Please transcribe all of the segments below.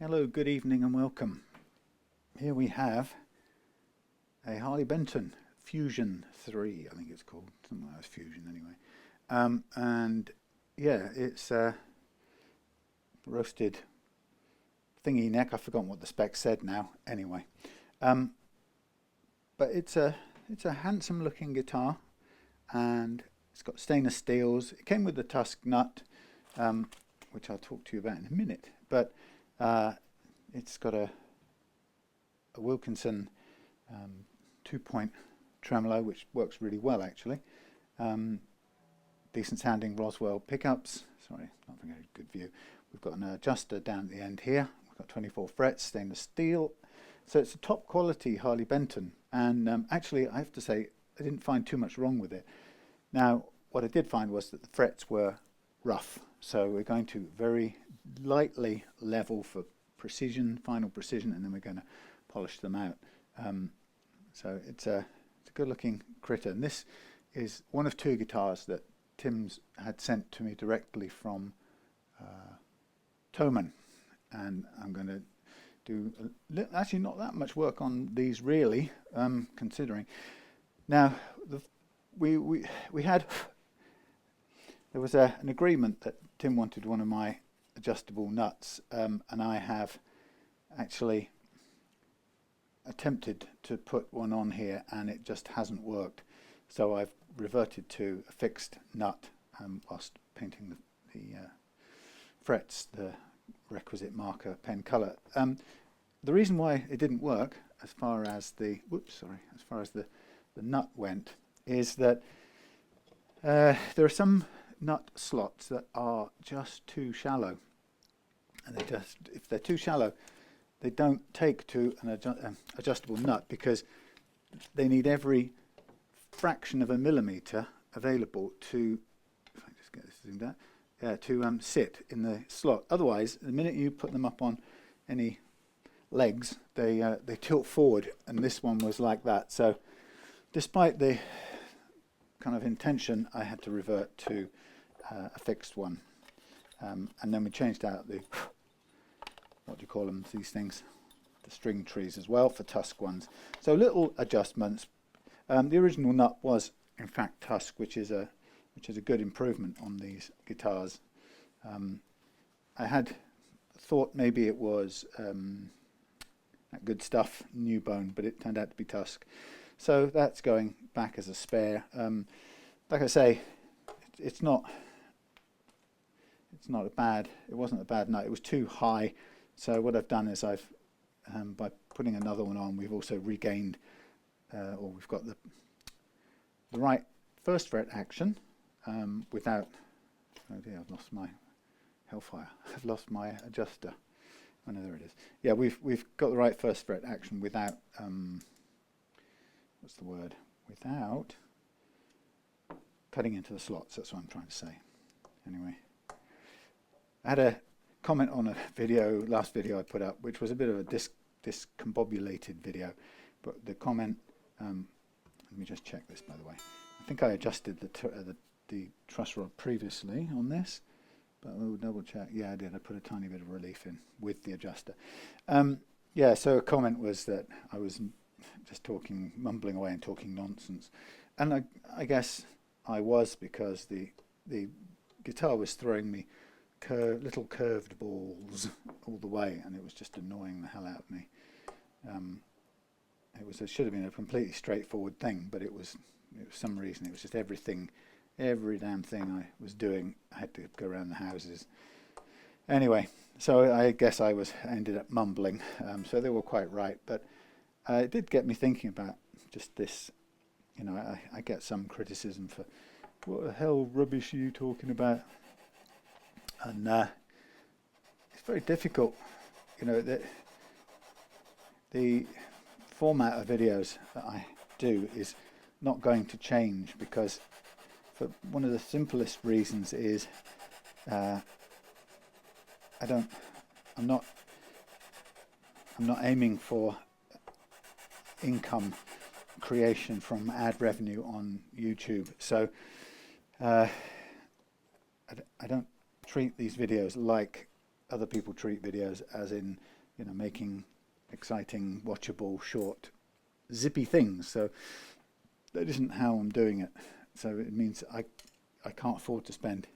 Hello, good evening and welcome. Here we have a Harley Benton Fusion 3, I think it's called, something like that, Fusion anyway. And yeah, it's a roasted thingy neck. I've forgotten what the spec said now, anyway. But it's a handsome looking guitar, and it's got stainless steels. It came with the Tusq nut, which I'll talk to you about in a minute, but it's got a Wilkinson 2-point tremolo, which works really well actually. Decent sounding Roswell pickups. Sorry, not very good view. We've got an adjuster down at the end here. We've got 24 frets, stainless steel. So it's a top quality Harley Benton, and actually I have to say I didn't find too much wrong with it. Now what I did find was that the frets were rough, so we're going to very lightly level for precision, final precision, and then we're going to polish them out. So it's a good looking critter, and this is one of two guitars that Tim's had sent to me directly from Thomann, and I'm going to do actually not that much work on these really, considering. Now we had, there was an agreement that Tim wanted one of my adjustable nuts, and I have actually attempted to put one on here and it just hasn't worked, so I've reverted to a fixed nut whilst painting the frets the requisite marker pen colour. The reason why it didn't work as far as the the nut went is that there are some nut slots that are just too shallow, and if they're too shallow they don't take to an adjustable nut, because they need every fraction of a millimetre available to, if I just get this zoomed out, to sit in the slot. Otherwise, the minute you put them up on any legs, they tilt forward, and this one was like that. So despite the kind of intention, I had to revert to a fixed one, and then we changed out the, what do you call them, these things, the string trees as well, for Tusq ones. So little adjustments. The original nut was in fact Tusq, which is a good improvement on these guitars. I had thought maybe it was that Good Stuff New Bone, but it turned out to be Tusq. So that's going back as a spare. Like I say, it wasn't a bad nut. It was too high. So what I've done is I've, by putting another one on, we've also regained, or we've got the right first fret action without, oh dear, I've lost my hellfire. I've lost my adjuster. Oh no, there it is. Yeah, we've got the right first fret action without, what's the word? Without cutting into the slots. That's what I'm trying to say. Anyway, I had a comment on a video, last video I put up, which was a bit of a discombobulated video, but the comment, let me just check this by the way. I think I adjusted the truss rod previously on this, but we'll double check. Yeah, I did. I put a tiny bit of relief in with the adjuster. Yeah, so a comment was that I was just mumbling away and talking nonsense, and I guess I was, because the guitar was throwing me little curved balls all the way, and it was just annoying the hell out of me. It should have been a completely straightforward thing, but it was for some reason it was just every damn thing I was doing, I had to go around the houses. Anyway, so I guess I ended up mumbling, so they were quite right, but it did get me thinking about just this. You know, I get some criticism for, what the hell rubbish are you talking about? And it's very difficult, you know, the format of videos that I do is not going to change, because for one of the simplest reasons is I'm not aiming for income creation from ad revenue on YouTube, so I don't treat these videos like other people treat videos, as in you know, making exciting, watchable, short, zippy things. So that isn't how I'm doing it. So it means I can't afford to spend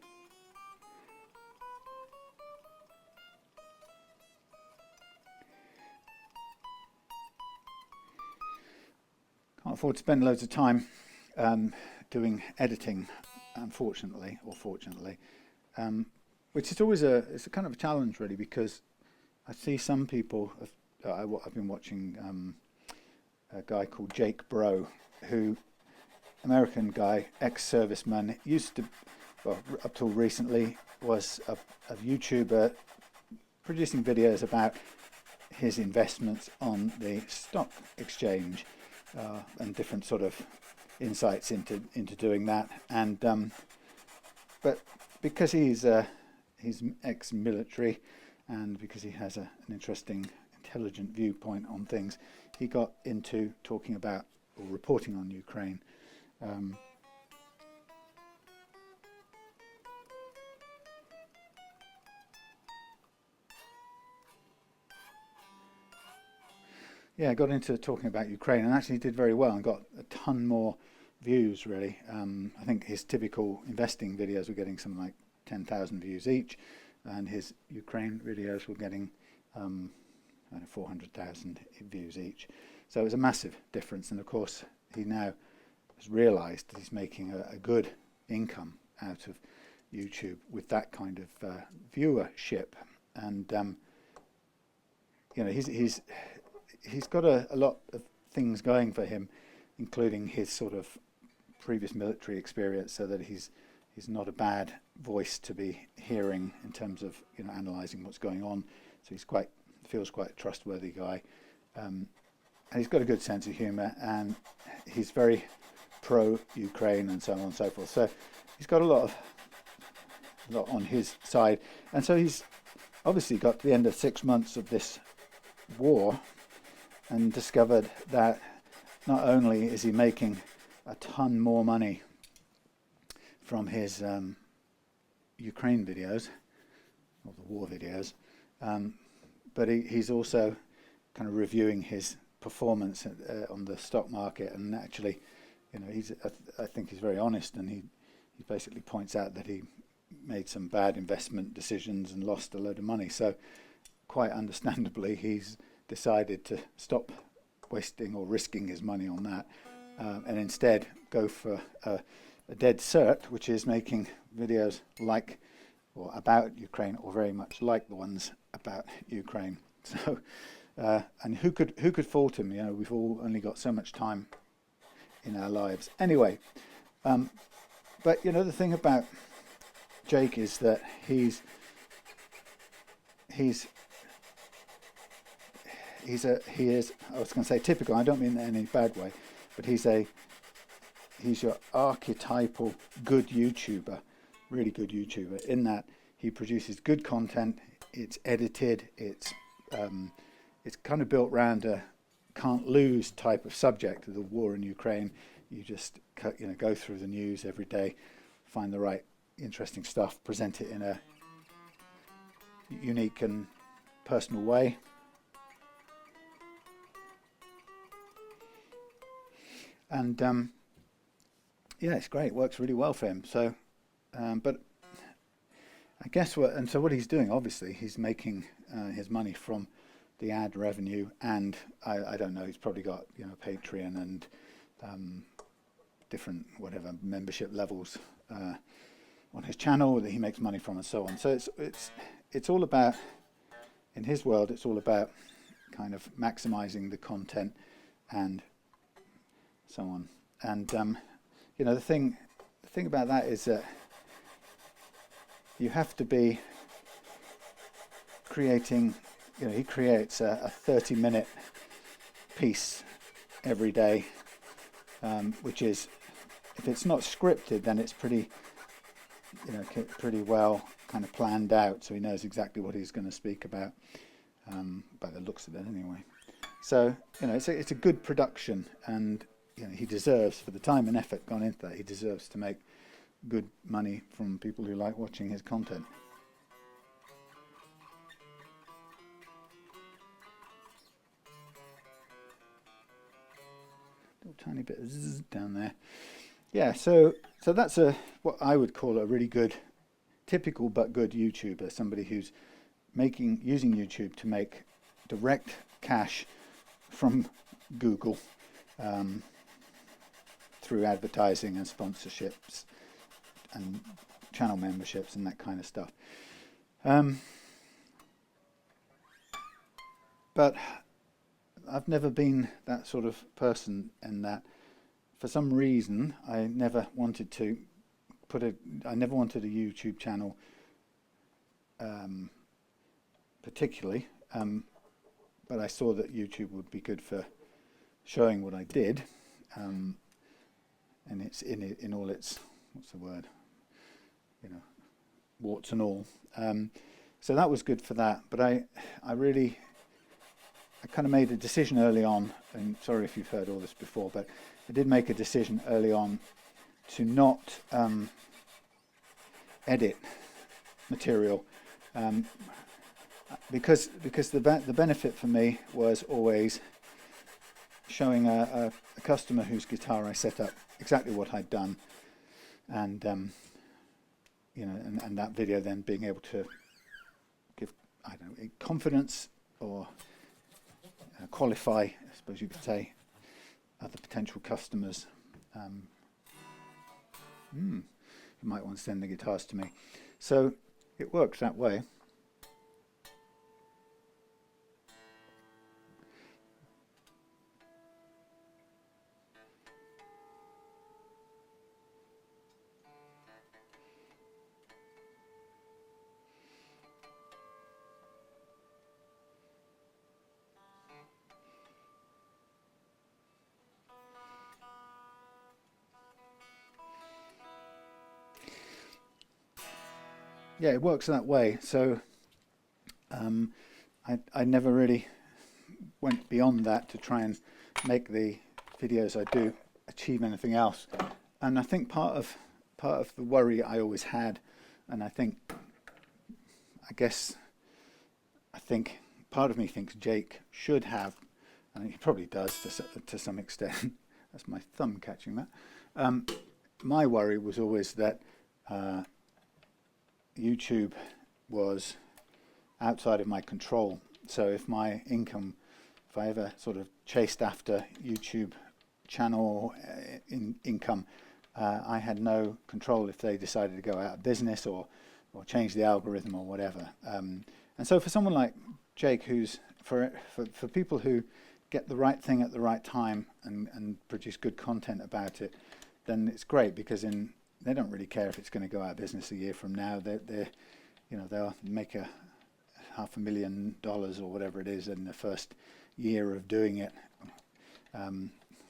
loads of time doing editing, unfortunately or fortunately, which is always it's a kind of a challenge really, because I see some people. I've been watching a guy called Jake Bro, who, American guy, ex-serviceman, used to, well, up till recently, was a YouTuber producing videos about his investments on the stock exchange and different sort of insights into doing that. And but because he's ex-military, and because he has an interesting, intelligent viewpoint on things, he got into talking about or reporting on Ukraine. Yeah, got into talking about Ukraine, and actually did very well and got a ton more views really. I think his typical investing videos were getting something like 10,000 views each, and his Ukraine videos were getting 400,000 views each. So it was a massive difference, and of course he now has realised that he's making a good income out of YouTube with that kind of viewership, and you know, he's got a lot of things going for him, including his sort of previous military experience, so that he's not a bad voice to be hearing in terms of, you know, analysing what's going on. So feels quite a trustworthy guy, and he's got a good sense of humour, and he's very pro-Ukraine and so on and so forth. So he's got a lot on his side, and so he's obviously got to the end of 6 months of this war and discovered that not only is he making a ton more money from his Ukraine videos, or the war videos, but he's also kind of reviewing his performance on the stock market, and actually, you know, I think he's very honest, and he basically points out that he made some bad investment decisions and lost a load of money. So quite understandably, he's decided to stop wasting or risking his money on that, and instead go for a dead cert, which is making videos like or about Ukraine, or very much like the ones about Ukraine. So, and who could fault him? You know, we've all only got so much time in our lives. Anyway, but you know, the thing about Jake is that he is, I was going to say typical, I don't mean that in any bad way, but he's your archetypal good YouTuber, really good YouTuber, in that he produces good content, it's edited, it's kind of built around a can't lose type of subject of the war in Ukraine. You just go through the news every day, find the right interesting stuff, present it in a unique and personal way. And yeah, it's great. It works really well for him. So, but I guess what he's doing, obviously, he's making his money from the ad revenue, and I don't know, he's probably got, you know, Patreon and different whatever membership levels on his channel that he makes money from, and so on. So it's all about, in his world, it's all about kind of maximizing the content and so on. And you know, the thing about that is that you have to be creating, you know, he creates a 30-minute piece every day, which is, if it's not scripted, then it's pretty well kind of planned out, so he knows exactly what he's going to speak about, by the looks of it anyway. So, you know, it's a good production, and you know, he deserves, for the time and effort gone into that, he deserves to make good money from people who like watching his content. little tiny bit of zzz down there. Yeah, so that's what I would call a really good, typical but good YouTuber, somebody who's using YouTube to make direct cash from Google through advertising and sponsorships and channel memberships and that kind of stuff. But I've never been that sort of person, in that for some reason I never wanted to I never wanted a YouTube channel particularly, but I saw that YouTube would be good for showing what I did, and it's in all its, what's the word, warts and all. So that was good for that. But I kind of made a decision early on, and sorry if you've heard all this before, but I did make a decision early on to not edit material, because the benefit for me was always showing a customer whose guitar I set up exactly what I'd done, and and that video then being able to give, I don't know, confidence or qualify, I suppose you could say, other potential customers who might want to send the guitars to me. So it works that way. Yeah, it works that way. So I never really went beyond that to try and make the videos I do achieve anything else. And I think part of the worry I always had, and I think part of me thinks Jake should have, and he probably does to some extent. That's my thumb catching that. My worry was always that YouTube was outside of my control. So if I ever sort of chased after YouTube channel income, I had no control if they decided to go out of business or change the algorithm or whatever. And so for someone like Jake, who's for people who get the right thing at the right time and produce good content about it, then it's great, because they don't really care if it's going to go out of business a year from now. They'll make $500,000 or whatever it is in the first year of doing it.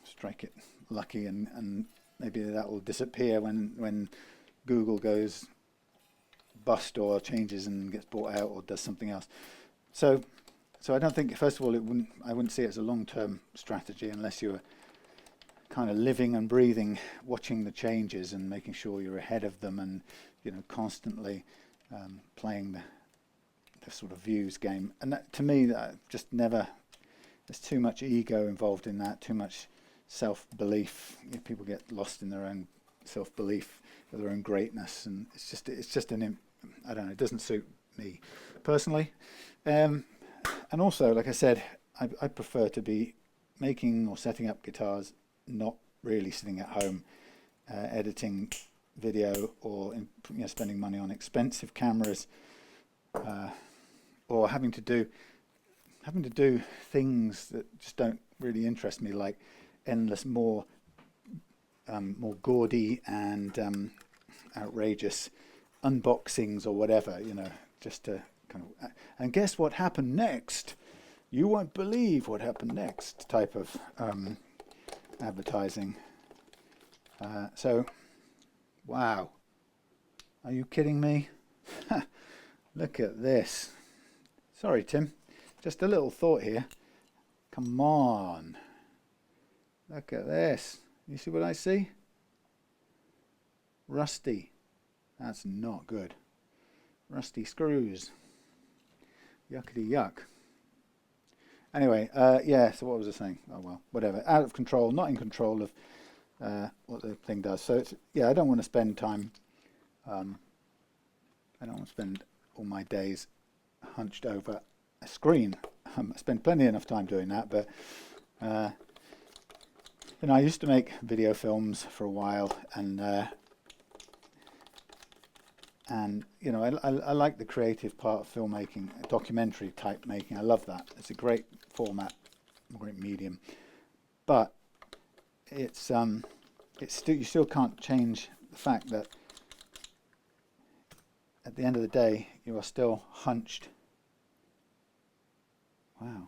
Strike it lucky, and maybe that will disappear when Google goes bust or changes and gets bought out or does something else. So I don't think, first of all, I wouldn't see it as a long-term strategy unless you're kind of living and breathing, watching the changes and making sure you're ahead of them, and constantly playing the sort of views game. And that, to me, that just never. There's too much ego involved in that, too much self-belief. People get lost in their own self-belief, their own greatness, and it's just I don't know. It doesn't suit me personally. And also, like I said, I prefer to be making or setting up guitars, not really sitting at home editing video or spending money on expensive cameras, or having to do things that just don't really interest me, like endless more gaudy and outrageous unboxings or whatever, just to kind of, and guess what happened next? You won't believe what happened next type of advertising. So, wow. Are you kidding me? Look at this. Sorry, Tim. Just a little thought here. Come on. Look at this. You see what I see? Rusty. That's not good. Rusty screws. Yuckity yuck. Anyway, yeah, so what was I saying? Oh well, whatever. Out of control, not in control of what the thing does. So it's, yeah, I don't want to spend time, I don't want to spend all my days hunched over a screen. I spend plenty enough time doing that, but you know, I used to make video films for a while, and you know, I like the creative part of filmmaking, documentary type making. I love that. It's a great format, a great medium, but it's still, you still can't change the fact that at the end of the day you are still hunched. Wow,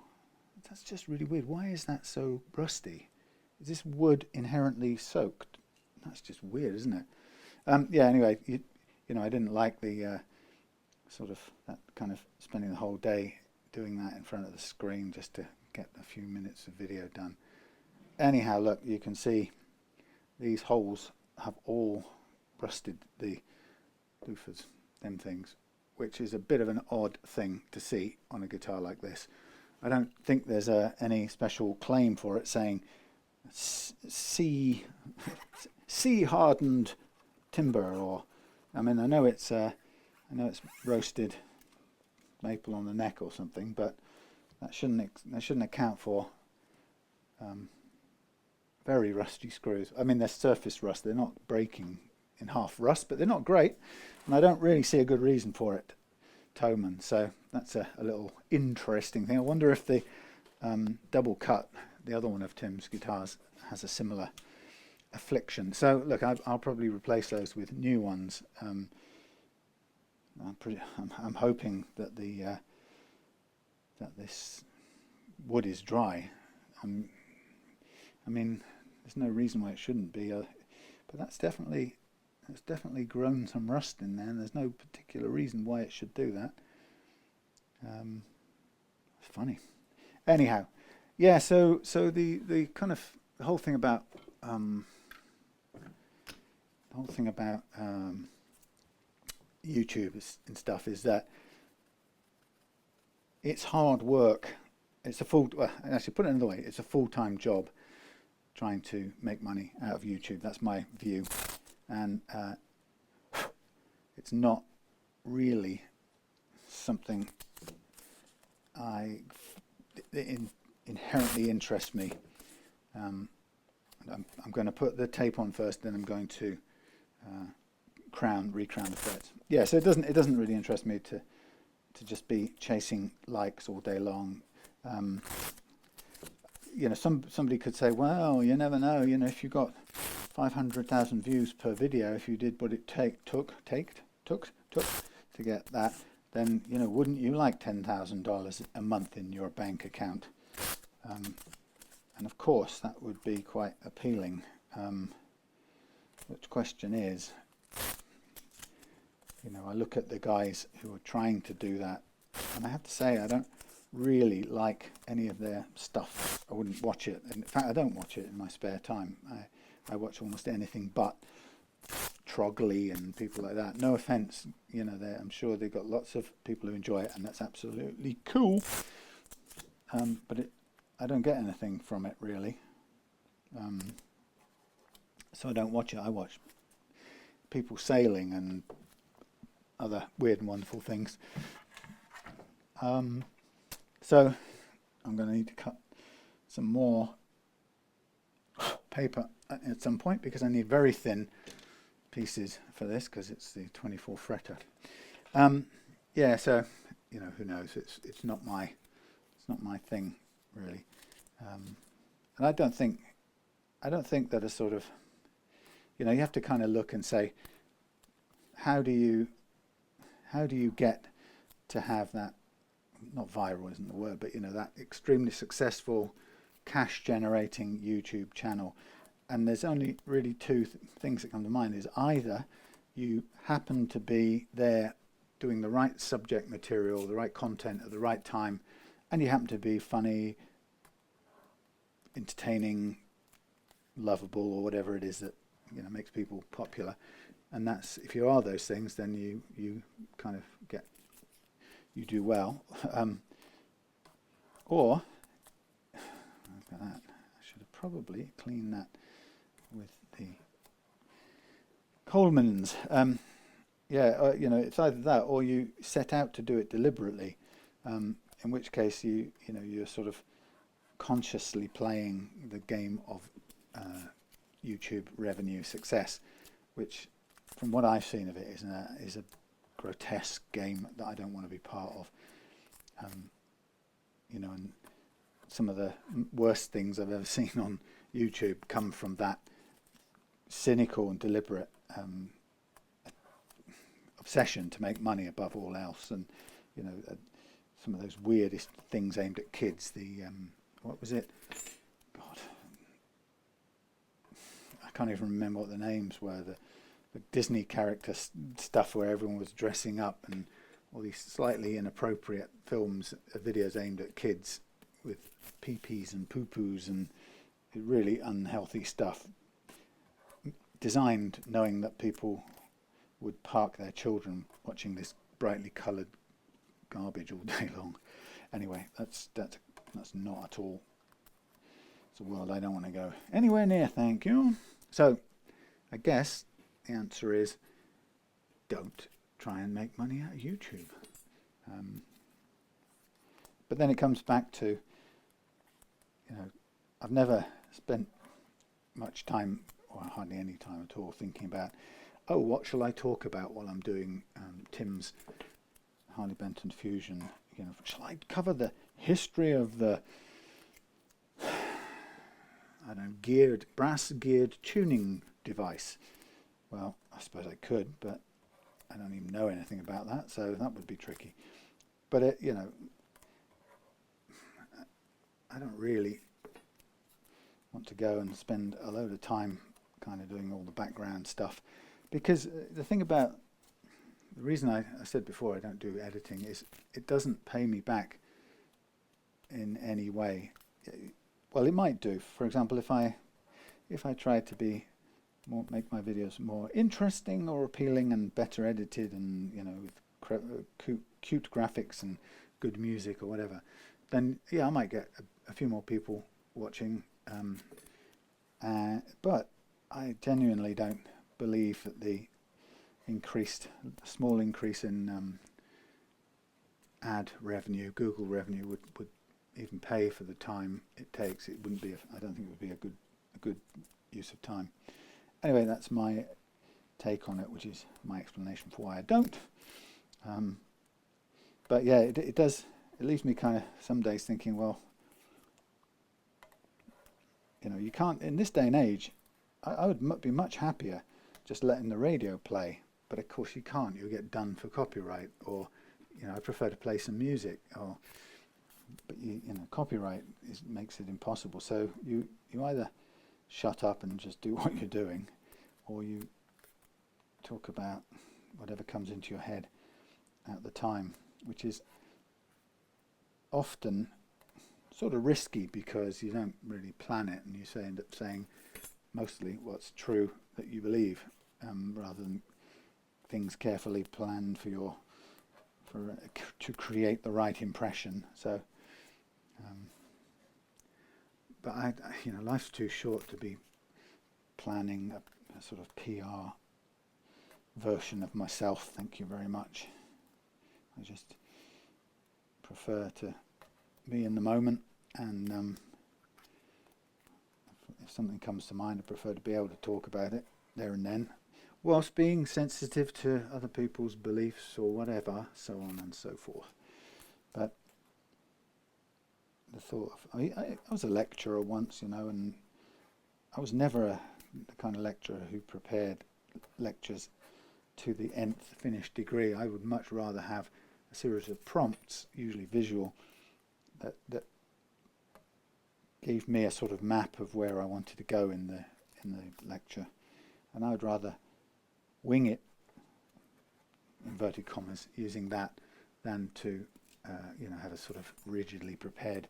that's just really weird. Why is that so rusty? Is this wood inherently soaked? That's just weird, isn't it? Yeah, anyway, you know, I didn't like the sort of that kind of spending the whole day doing that in front of the screen just to get a few minutes of video done. Anyhow, look, you can see these holes have all rusted the loofahs, them things, which is a bit of an odd thing to see on a guitar like this. I don't think there's any special claim for it saying sea hardened timber, or I mean, I know it's roasted maple on the neck or something, but that shouldn't account for very rusty screws. I mean, they're surface rust. They're not breaking in half rust, but they're not great, and I don't really see a good reason for it, Toman. So that's a little interesting thing. I wonder if the double cut, the other one of Tim's guitars, has a similar affliction. So look, I'll probably replace those with new ones. I'm hoping that that this wood is dry. I mean, there's no reason why it shouldn't be, but it's definitely grown some rust in there, and there's no particular reason why it should do that. It's funny. Anyhow, yeah. So the kind of the whole thing about YouTube and stuff is that it's hard work. It's a actually, put it another way, it's a full-time job trying to make money out of YouTube. That's my view, and it's not really something inherently interests me. I'm going to put the tape on first, then I'm going to recrown the frets. Yeah, so it doesn't really interest me to just be chasing likes all day long. You know, somebody could say, well, you never know. You know, if you got 500,000 views per video, if you did what it took to get that, then, you know, wouldn't you like $10,000 a month in your bank account? And of course, that would be quite appealing. The question is, you know, I look at the guys who are trying to do that, and I have to say, I don't really like any of their stuff. I wouldn't watch it. In fact, I don't watch it in my spare time. I watch almost anything but Trogley and people like that. No offense, you know, I'm sure they've got lots of people who enjoy it, and that's absolutely cool. But I don't get anything from it really. So I don't watch it. I watch people sailing and other weird and wonderful things. So I'm going to need to cut some more paper at some point, because I need very thin pieces for this, because it's the 24 fretter. Yeah, so, you know, who knows? It's not my thing really. And I don't think that a sort of, you know, you have to kind of look and say, how do you get to have that, not viral isn't the word, but, you know, that extremely successful cash generating YouTube channel. And there's only really two things that come to mind. Is either you happen to be there doing the right subject material, the right content at the right time, and you happen to be funny, entertaining, lovable, or whatever it is that, you know, makes people popular. And that's, if you are those things, then you kind of you do well. Or probably clean that with the Coleman's. You know, it's either that or you set out to do it deliberately, in which case you're sort of consciously playing the game of YouTube revenue success, which, from what I've seen of it, is a grotesque game that I don't want to be part of. You know, and some of the worst things I've ever seen on YouTube come from that cynical and deliberate obsession to make money above all else. And you know, some of those weirdest things aimed at kids. The what was it? God, I can't even remember what the names were. The Disney character stuff where everyone was dressing up, and all these slightly inappropriate films, videos aimed at kids with pee-pees and poo-poos and really unhealthy stuff, designed knowing that people would park their children watching this brightly coloured garbage all day long. Anyway, that's not at all. It's a world I don't want to go anywhere near, thank you. So, I guess the answer is don't try and make money out of YouTube. But then it comes back to, you know, I've never spent much time, or hardly any time at all, thinking about, oh, what shall I talk about while I'm doing Tim's Harley Benton Fusion? You know, shall I cover the history of the, I don't know, brass geared tuning device? Well, I suppose I could, but I don't even know anything about that, so that would be tricky. But you know, I don't really want to go and spend a load of time kind of doing all the background stuff, because the reason I said before I don't do editing is it doesn't pay me back in any way. Well, it might do. For example, if I tried to make my videos more interesting or appealing and better edited, and you know, with cute graphics and good music or whatever, then yeah, I might get a few more people watching. But I genuinely don't believe that the small increase in ad revenue, Google revenue, would even pay for the time it takes. It wouldn't be. I don't think it would be a good use of time. Anyway, that's my take on it, which is my explanation for why I don't. But yeah, it does. It leaves me kind of some days thinking, well, you know, you can't, in this day and age, I would be much happier just letting the radio play, but of course you can't. You'll get done for copyright, or you know, I prefer to play some music, but you know, copyright makes it impossible. So you either shut up and just do what you're doing, or you talk about whatever comes into your head at the time, which is often sort of risky because you don't really plan it, and you end up saying mostly what's true that you believe, rather than things carefully planned to create the right impression. So, but you know, life's too short to be planning a sort of PR version of myself. Thank you very much. I just prefer to be in the moment, and if something comes to mind, I prefer to be able to talk about it there and then, whilst being sensitive to other people's beliefs or whatever, so on and so forth. But the thought of, I was a lecturer once, you know, and I was never the kind of lecturer who prepared lectures to the nth finished degree. I would much rather have a series of prompts, usually visual, that gave me a sort of map of where I wanted to go in the lecture, and I would rather wing it, inverted commas, using that, than to you know, have a sort of rigidly prepared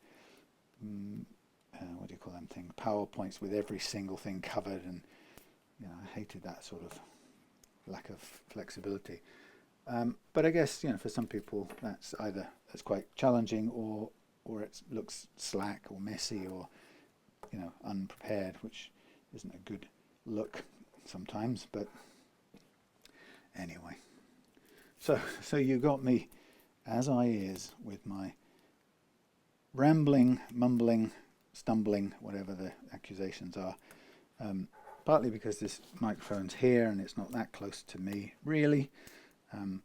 what do you call them thing, PowerPoints with every single thing covered, and you know, I hated that sort of lack of flexibility. But I guess, you know, for some people that's quite challenging, or it looks slack or messy, or you know, unprepared, which isn't a good look sometimes, but anyway. So you got me as I is with my rambling, mumbling, stumbling, whatever the accusations are, partly because this microphone's here and it's not that close to me, really, and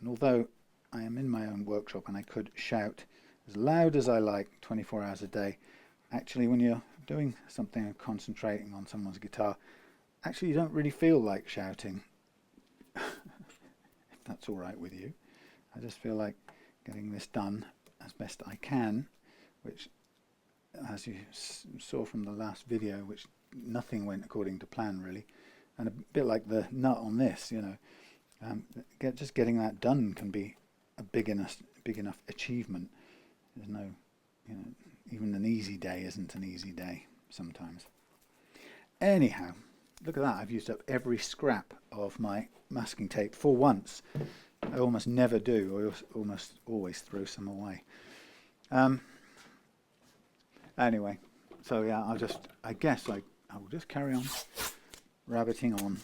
although I am in my own workshop and I could shout as loud as I like 24 hours a day, actually when you're doing something and concentrating on someone's guitar, actually you don't really feel like shouting, if that's all right with you. I just feel like getting this done as best I can, which, as you saw from the last video, which nothing went according to plan really, and a bit like the nut on this, you know, just getting that done can be a big enough achievement. There's no, you know, even an easy day isn't an easy day sometimes. Anyhow, look at that, I've used up every scrap of my masking tape for once. I almost never do, I almost always throw some away. Anyway, so yeah, I guess I will just carry on rabbiting on,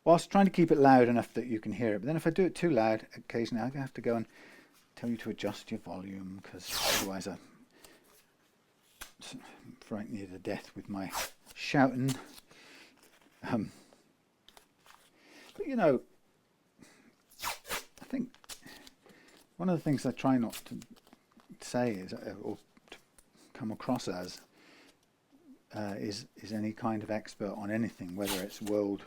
whilst trying to keep it loud enough that you can hear it. But then if I do it too loud, occasionally I have to go and tell you to adjust your volume, because otherwise I frighten you to death with my shouting. But you know, I think one of the things I try not to say is, or to come across as, is any kind of expert on anything, whether it's world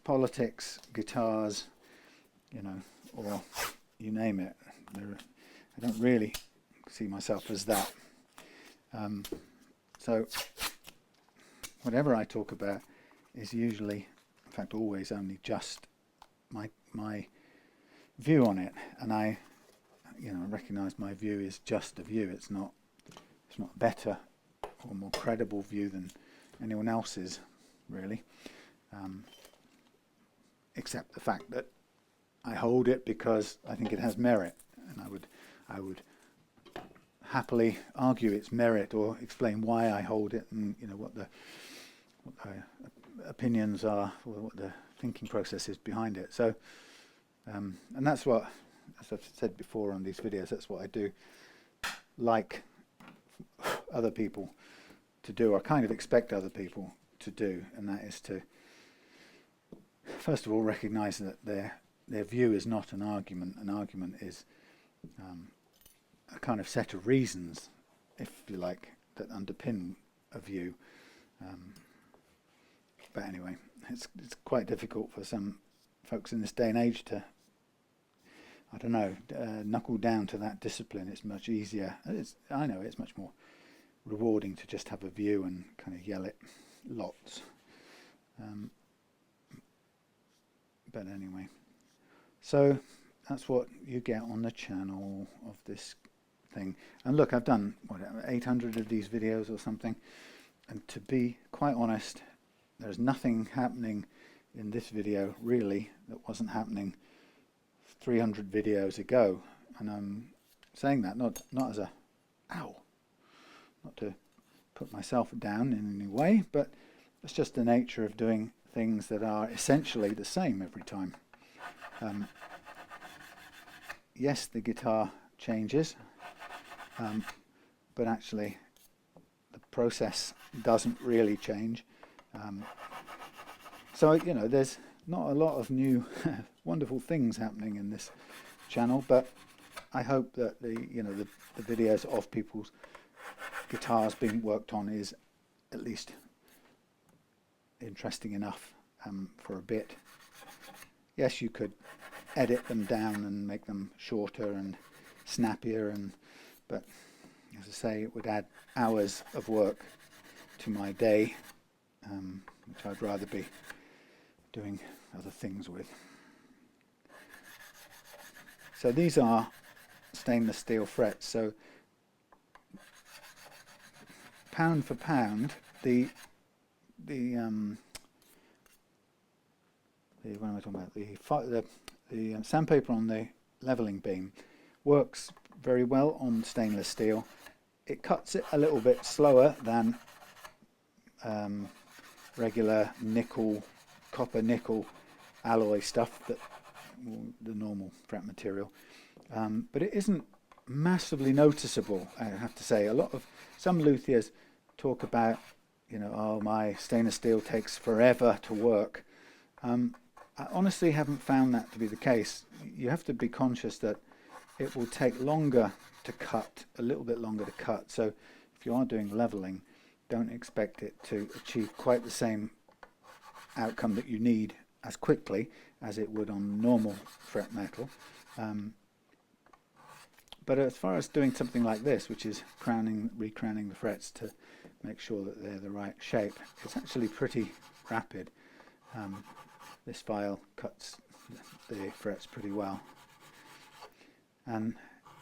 politics, guitars, you know, or you name it. I don't really see myself as that. So whatever I talk about is usually, in fact always, only just my view on it, and I, you know, recognise my view is just a view. It's not a better or more credible view than anyone else's, really, except the fact that I hold it because I think it has merit, and I would happily argue its merit or explain why I hold it, and you know what the opinions are, or what the thinking process is behind it. So, and that's what, as I've said before on these videos, that's what I do like other people to do, or kind of expect other people to do, and that is to, first of all, recognise that their view is not an argument. An argument is a kind of set of reasons, if you like, that underpin a view. But anyway, it's quite difficult for some folks in this day and age to, I don't know, knuckle down to that discipline. It's much easier. I know it's much more rewarding to just have a view and kind of yell it lots. But anyway, so that's what you get on the channel of this thing. And look, I've done, what, 800 of these videos or something, and to be quite honest, there's nothing happening in this video really that wasn't happening 300 videos ago. And I'm saying that not as a not to put myself down in any way, but it's just the nature of doing things that are essentially the same every time. Yes, the guitar changes, but actually the process doesn't really change. So, you know, there's not a lot of new wonderful things happening in this channel, but I hope that the videos of people's guitars being worked on is at least interesting enough for a bit. Yes, you could edit them down and make them shorter and snappier, but as I say, it would add hours of work to my day, which I'd rather be doing other things with. So these are stainless steel frets. So pound for pound, the what am I talking about? The sandpaper on the leveling beam works very well on stainless steel. It cuts it a little bit slower than regular nickel, copper nickel alloy stuff, that the normal fret material, but it isn't massively noticeable, I have to say. Some luthiers talk about, oh, my stainless steel takes forever to work. I honestly haven't found that to be the case. You have to be conscious that it will take longer to cut, a little bit longer to cut. So if you are doing leveling, don't expect it to achieve quite the same outcome that you need as quickly as it would on normal fret metal. But as far as doing something like this, which is recrowning the frets to make sure that they're the right shape, it's actually pretty rapid. This file cuts the frets pretty well. And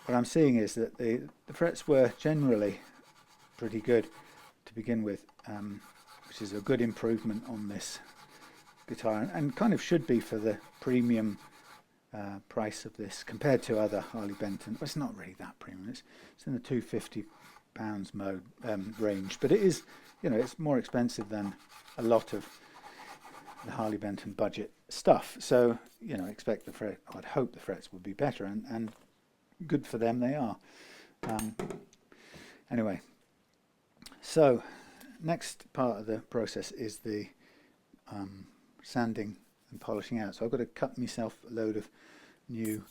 what I'm seeing is that the frets were generally pretty good to begin with, which is a good improvement on this guitar, and kind of should be for the premium price of this compared to other Harley Benton. Well, it's not really that premium. It's in the £250 mode range, but it is, it's more expensive than a lot of the Harley Benton budget stuff. So, expect the fret. I'd hope the frets would be better, and good for them they are. Anyway, so next part of the process is the sanding and polishing out. So I've got to cut myself a load of new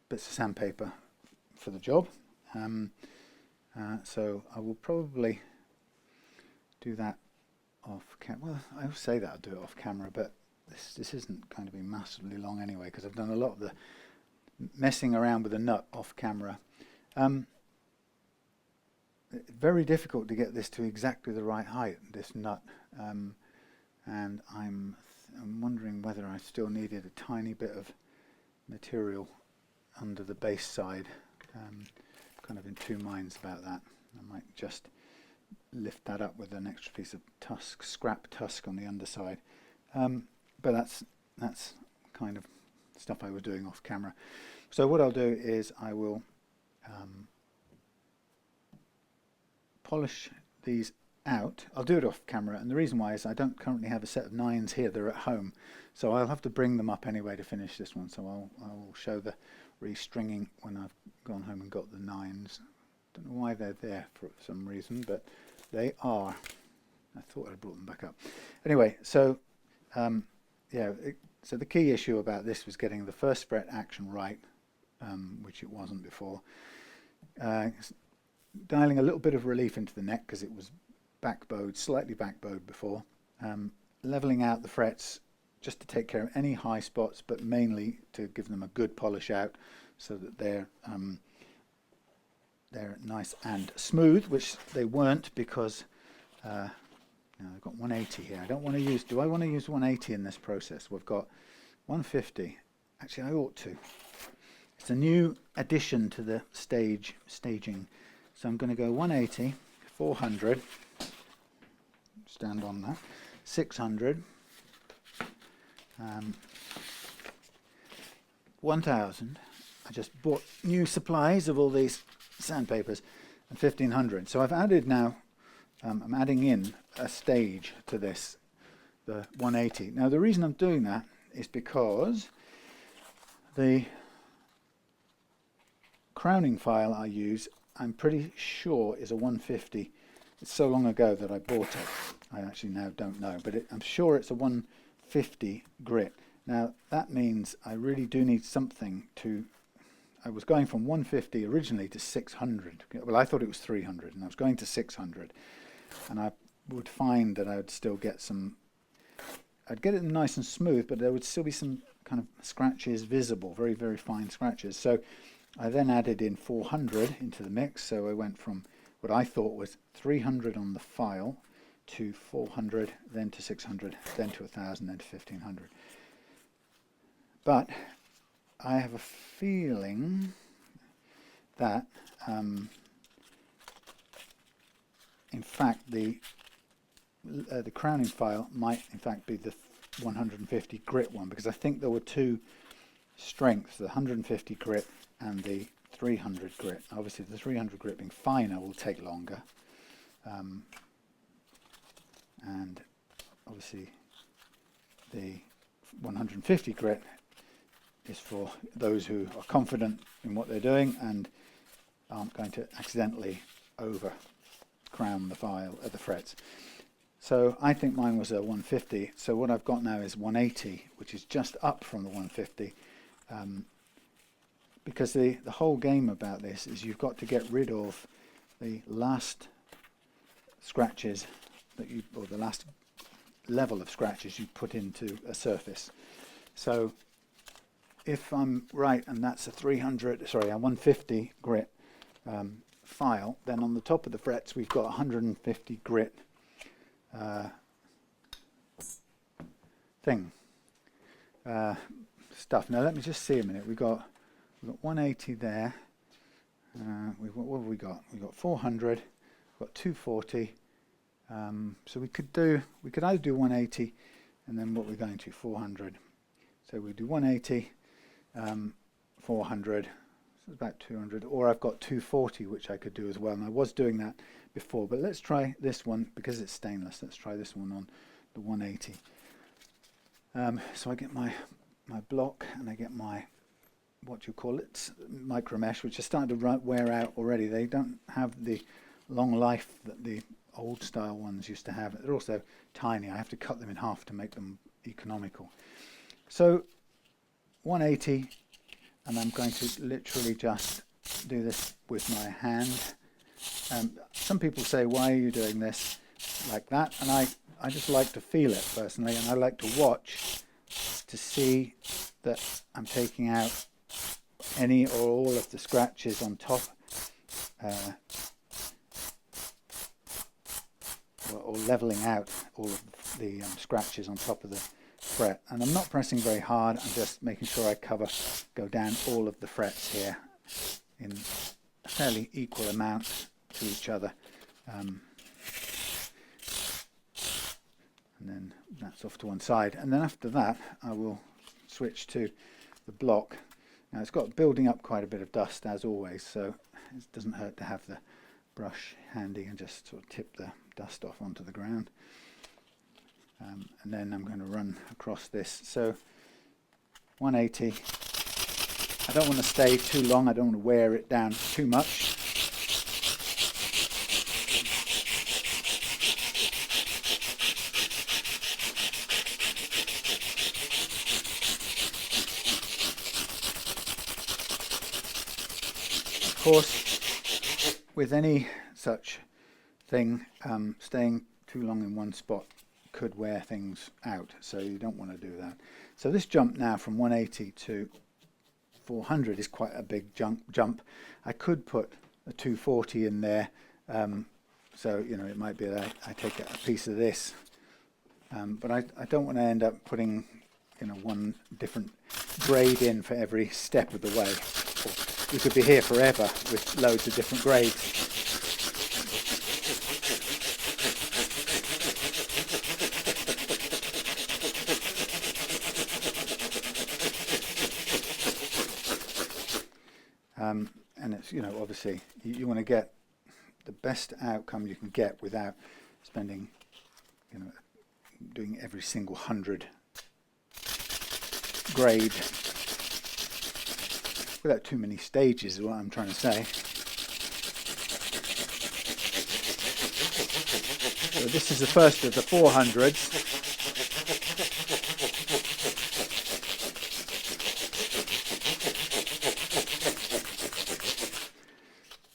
bits of sandpaper for the job. So I will probably do that off camera. Well, I will say that I'll do it off camera, but this isn't going to be massively long anyway, because I've done a lot of the messing around with the nut off camera. Very difficult to get this to exactly the right height, this nut, and I'm wondering whether I still needed a tiny bit of material under the base side. Kind of in two minds about that. I might just lift that up with an extra piece of Tusq, scrap Tusq on the underside. But that's kind of stuff I was doing off camera. So what I'll do is I will polish these out. I'll do it off camera, and the reason why is I don't currently have a set of nines here. They're at home, so I'll have to bring them up anyway to finish this one. So I'll show the restringing when I've gone home and got the nines. Don't know why they're there for some reason, but they are. I thought I brought them back up. Anyway, so so the key issue about this was getting the first fret action right, which it wasn't before. Dialing a little bit of relief into the neck because it was backbowed, slightly backbowed before. Leveling out the frets just to take care of any high spots, but mainly to give them a good polish out so that they're nice and smooth, which they weren't because I've got 180 here. I don't want to use. Do I want to use 180 in this process? We've got 150. Actually, I ought to. It's a new addition to the staging. So I'm going to go 180, 400. Stand on that. 600. 1000. I just bought new supplies of all these sandpapers, and 1500. So I've added now. I'm adding in a stage to this, the 180. Now the reason I'm doing that is because the crowning file I use, I'm pretty sure is a 150. It's so long ago that I bought it. I actually now don't know, but I'm sure it's a 150 grit. Now that means I really do need something to. I was going from 150 originally to 600. Well, I thought it was 300, and I was going to 600. And I would find that I would still get some, I'd get it nice and smooth, but there would still be some kind of scratches visible, very, very fine scratches. So I then added in 400 into the mix. So I went from what I thought was 300 on the file to 400, then to 600, then to 1000, then to 1500. But I have a feeling that in fact the crowning file might in fact be the 150 grit one, because I think there were two strengths, the 150 grit and the 300 grit. Obviously the 300 grit being finer will take longer, and obviously the 150 grit is for those who are confident in what they're doing and aren't going to accidentally over crown the frets. So I think mine was a 150. So what I've got now is 180, which is just up from the 150. Because the whole game about this is you've got to get rid of the last scratches or the last level of scratches you put into a surface. So if I'm right, and that's a 150 grit file, then on the top of the frets we've got 150 grit stuff. Now let me just see a minute. We've got 180 there. What have we got? We've got 400. We've got 240. So we could either do 180 and then what we're going to 400. So we do 180, 400. So it's about 200. Or I've got 240, which I could do as well. And I was doing that before, but let's try this one because it's stainless. Let's try this one on the 180. So I get my block and I get my, what you call it, micro mesh, which is starting to wear out already. They don't have the long life that the old style ones used to have. They're also tiny. I have to cut them in half to make them economical. So 180, and I'm going to literally just do this with my hand. Some people say, why are you doing this like that? And I just like to feel it personally, and I like to watch to see that I'm taking out any or all of the scratches on top, or leveling out all of the scratches on top of the fret. And I'm not pressing very hard, I'm just making sure I go down all of the frets here in a fairly equal amount to each other. And then that's off to one side. And then after that, I will switch to the block. Now it's got building up quite a bit of dust as always, so it doesn't hurt to have the brush handy and just sort of tip the dust off onto the ground. And then I'm going to run across this. So 180. I don't want to stay too long, I don't want to wear it down too much. Of course, with any such thing, staying too long in one spot could wear things out, so you don't want to do that. So this jump now from 180 to 400 is quite a big jump. I could put a 240 in there, so you know it might be that I take a piece of this, but I don't want to end up putting one different grade in for every step of the way. We could be here forever with loads of different grades. And it's, obviously you want to get the best outcome you can get without spending, doing every single 100 grade, without too many stages is what I'm trying to say. So this is the first of the 400s.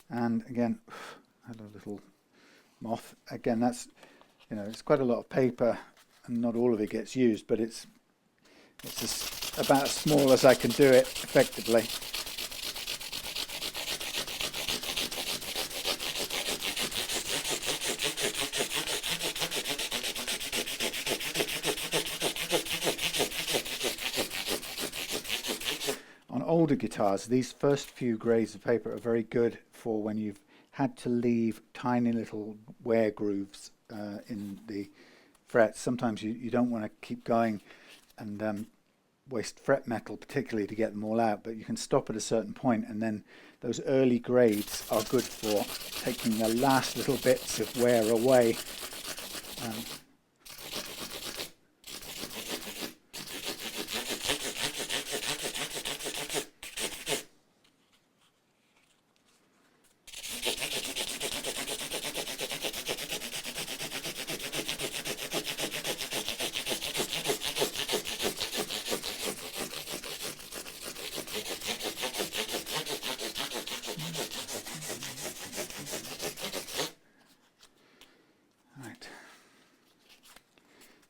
And again, I had a little moth. Again, that's, it's quite a lot of paper and not all of it gets used, but it's just about as small as I can do it effectively. On older guitars, these first few grades of paper are very good for when you've had to leave tiny little wear grooves in the frets. Sometimes you don't want to keep going and waste fret metal particularly to get them all out, but you can stop at a certain point and then those early grades are good for taking the last little bits of wear away.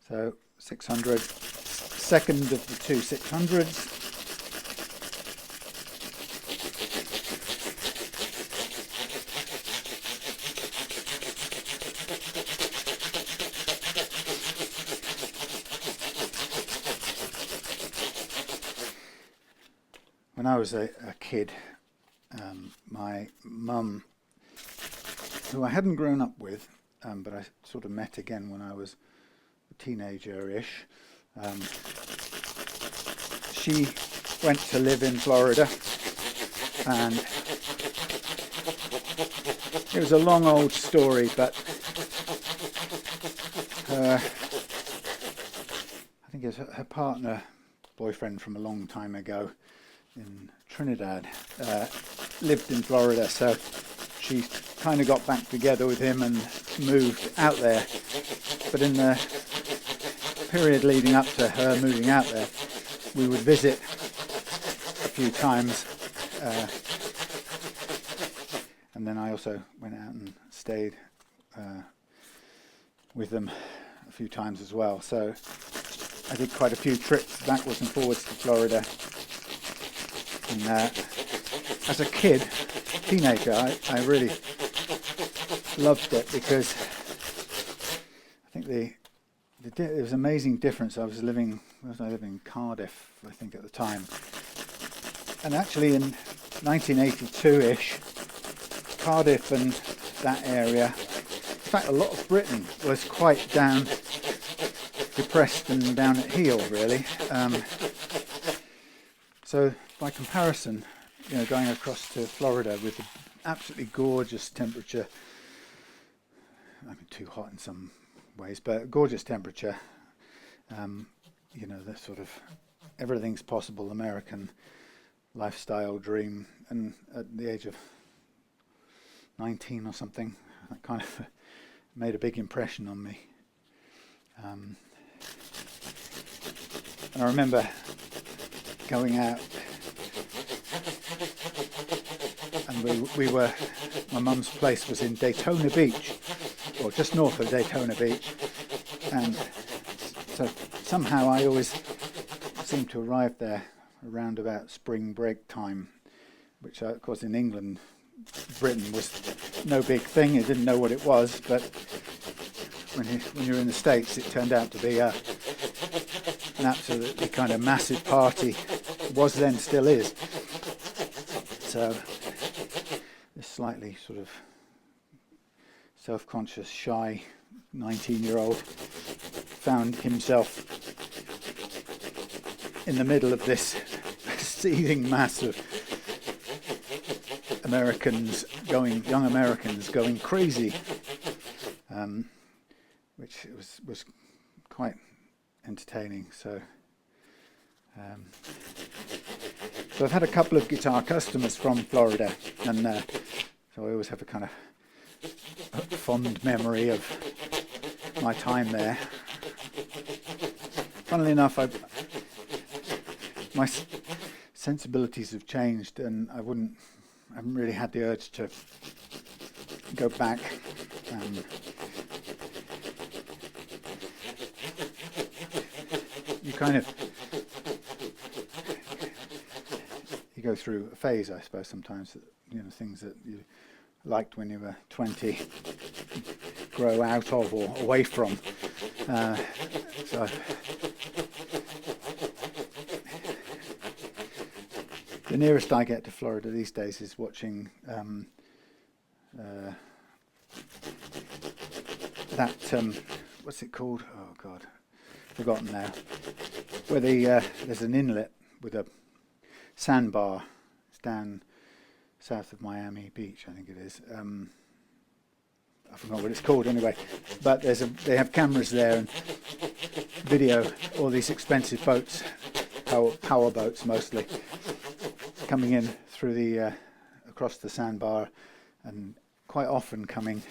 So 600, second of the two 600s. When I was a kid, my mum, who I hadn't grown up with, but I sort of met again when I was teenager-ish, she went to live in Florida, and it was a long old story, but I think it was her partner, boyfriend from a long time ago in Trinidad, lived in Florida, so she kind of got back together with him and moved out there. But in the period leading up to her moving out there, we would visit a few times, and then I also went out and stayed with them a few times as well. So I did quite a few trips backwards and forwards to Florida, and as a kid, teenager, I really loved it, because I think there was an amazing difference. I was living in Cardiff, I think, at the time, and actually in 1982-ish, Cardiff and that area, in fact a lot of Britain, was quite depressed and down at heel, really. So by comparison, going across to Florida with the absolutely gorgeous temperature, I mean too hot in some ways, but gorgeous temperature, the sort of everything's possible American lifestyle dream, and at the age of 19 or something, that kind of made a big impression on me. And I remember going out, and my mum's place was in Daytona Beach, or just north of Daytona Beach, and so somehow I always seemed to arrive there around about spring break time, which of course in England, Britain was no big thing. You didn't know what it was, but when you're in the States, it turned out to be an absolutely kind of massive party. It was then, still is. So this slightly sort of self-conscious, shy 19-year-old found himself in the middle of this seething mass of young Americans going crazy, which was quite entertaining. So I've had a couple of guitar customers from Florida, and so I always have a kind of fond memory of my time there. Funnily enough, my sensibilities have changed, and I haven't really had the urge to go back. You go through a phase, I suppose, sometimes that, things that you liked when you were 20 grow out of or away from. So the nearest I get to Florida these days is watching what's it called? Oh God, forgotten now. Where there's an inlet with a sandbar. It's down south of Miami Beach, I think it is. I forgot what it's called anyway, but they have cameras there and video all these expensive boats, power boats mostly, coming in through the across the sandbar, and quite often coming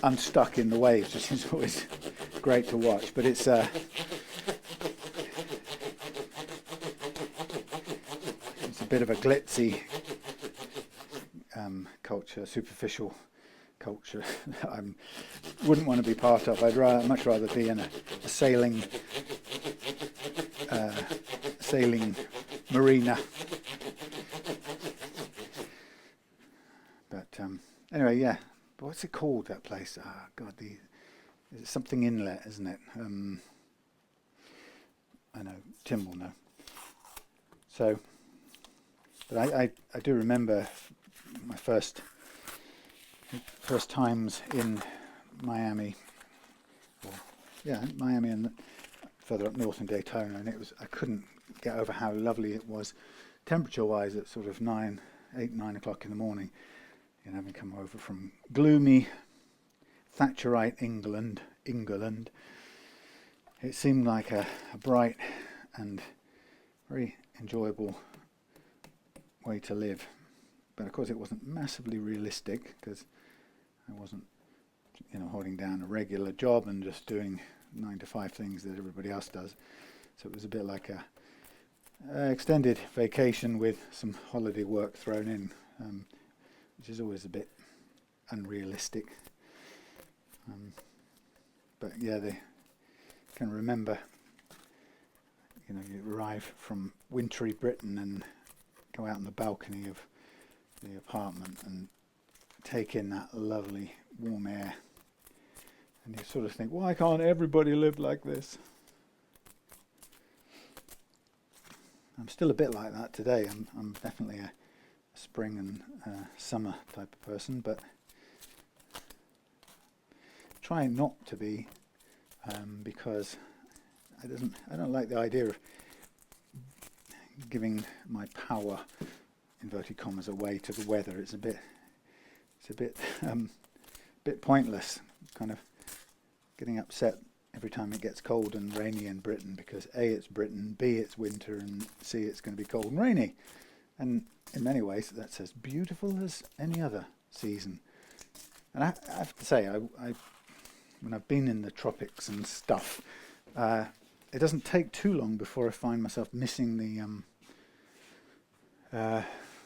unstuck in the waves, which is always great to watch. But it's a bit of a glitzy culture, superficial culture that I wouldn't want to be part of. I'd much rather be in a sailing marina. But anyway, yeah. But what's it called, that place? Ah, God, it's something inlet, isn't it? I know, Tim will know. So, but I do remember my first times in Miami, Miami and further up north in Daytona, and I couldn't get over how lovely it was, temperature-wise, at sort of 9 o'clock in the morning. You know, having come over from gloomy Thatcherite England, it seemed like a bright and very enjoyable way to live. But of course, it wasn't massively realistic, because I wasn't, holding down a regular job and just doing 9 to 5 things that everybody else does. So it was a bit like a extended vacation with some holiday work thrown in, which is always a bit unrealistic. But yeah, they can remember, you arrive from wintry Britain and go out on the balcony of the apartment and take in that lovely warm air, and you sort of think, why can't everybody live like this? I'm still a bit like that today. I'm definitely a spring and summer type of person, but try not to be, because I don't like the idea of giving my power, inverted commas, away to the weather. It's a bit pointless, kind of getting upset every time it gets cold and rainy in Britain, because A, it's Britain, B, it's winter, and C, it's going to be cold and rainy. And in many ways, that's as beautiful as any other season. And I have to say, when I've been in the tropics and stuff, it doesn't take too long before I find myself missing the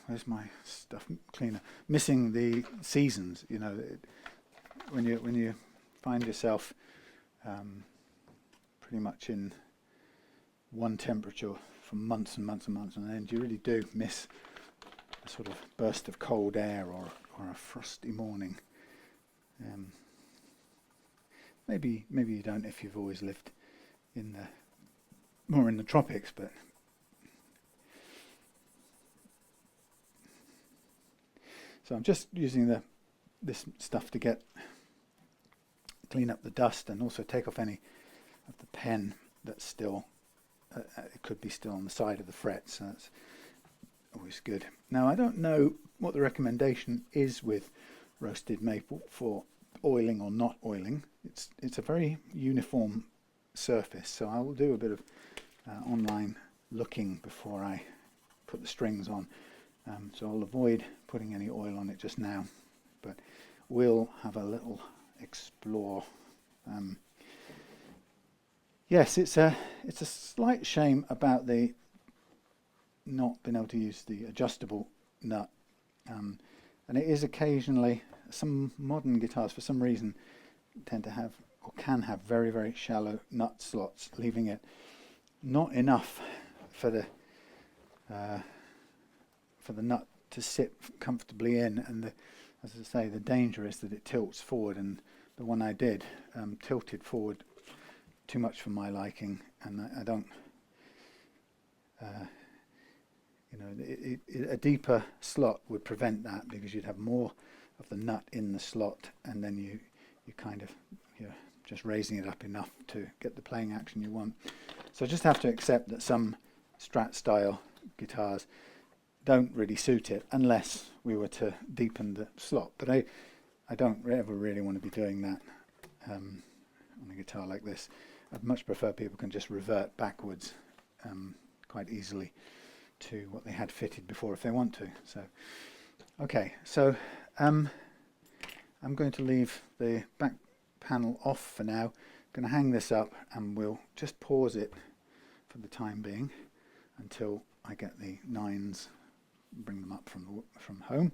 where's my stuff cleaner? Missing the seasons. When you find yourself pretty much in one temperature for months and months and months, and then you really do miss a sort of burst of cold air or a frosty morning. Maybe you don't if you've always lived more in the tropics, but so I'm just using this stuff to clean up the dust and also take off any of the pen that's still it could be still on the side of the fret, so that's always good. Now, I don't know what the recommendation is with roasted maple for oiling or not oiling. It's a very uniform surface, so I will do a bit of online looking before I put the strings on. So I'll avoid putting any oil on it just now, but we'll have a little explore. Yes, it's a slight shame about the not being able to use the adjustable nut, and it is occasionally, some modern guitars for some reason tend to have or can have very, very shallow nut slots, leaving it not enough for the nut to sit comfortably in, and as I say, the danger is that it tilts forward, and the one I did tilted forward too much for my liking, and I don't, a deeper slot would prevent that, because you'd have more of the nut in the slot, and then you kind of, you're just raising it up enough to get the playing action you want. So I just have to accept that some Strat style guitars don't really suit it unless we were to deepen the slot. But I don't ever really want to be doing that on a guitar like this. I'd much prefer people can just revert backwards quite easily to what they had fitted before if they want to. So, okay, so I'm going to leave the back panel off for now. I'm going to hang this up and we'll just pause it for the time being until I get the 9s, bring them up from home.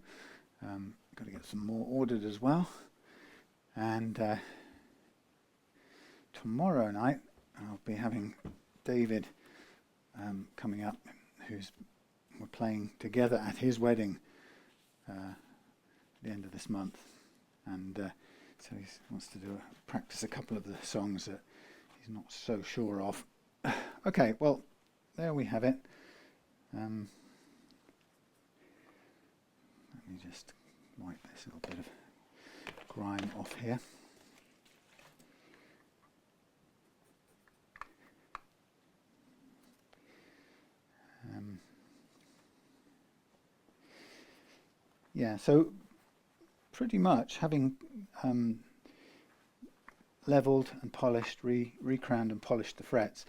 Got to get some more ordered as well. And tomorrow night I'll be having David coming up, we're playing together at his wedding at the end of this month, and so he wants to practice a couple of the songs that he's not so sure of. Okay, well, there we have it. Let me just wipe this little bit of grime off here. Yeah, so pretty much having leveled and polished, recrowned and polished the frets,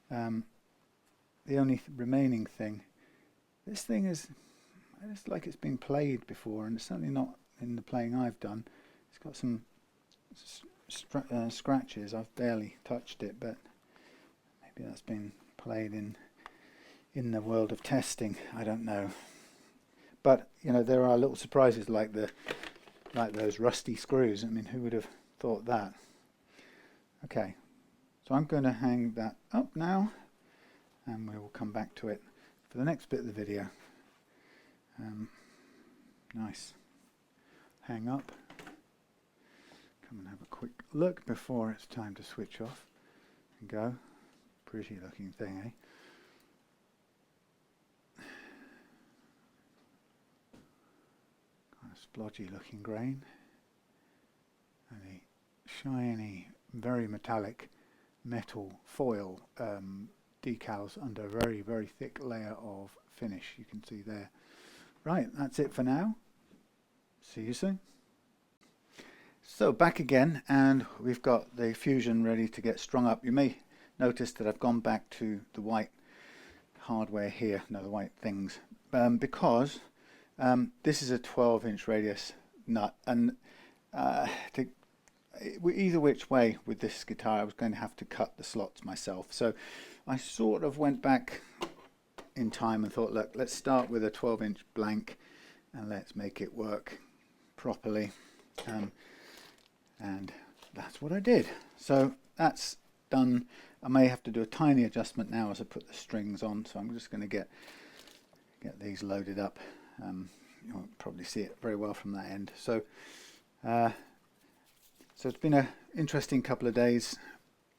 the only remaining thing, this thing is, it's like it's been played before, and it's certainly not in the playing I've done. It's got some scratches. I've barely touched it, but maybe that's been played in the world of testing. I don't know. But you know, there are little surprises like those rusty screws. I mean, who would have thought that? Okay, so I'm going to hang that up now, and we will come back to it for the next bit of the video. Nice. Hang up. Come and have a quick look before it's time to switch off and go. Pretty looking thing, eh? Kind of splodgy looking grain. And the shiny, very metallic metal foil decals under a very, very thick layer of finish. You can see there. Right, that's it for now. See you soon. So back again, and we've got the Fusion ready to get strung up. You may notice that I've gone back to the white hardware here, no, the white things, because this is a 12-inch radius nut, and either which way with this guitar I was going to have to cut the slots myself. So I sort of went back in time and thought, look, let's start with a 12-inch blank and let's make it work properly, and that's what I did. So that's done. I may have to do a tiny adjustment now as I put the strings on, so I'm just going to get these loaded up. You won't probably see it very well from that end. So so it's been an interesting couple of days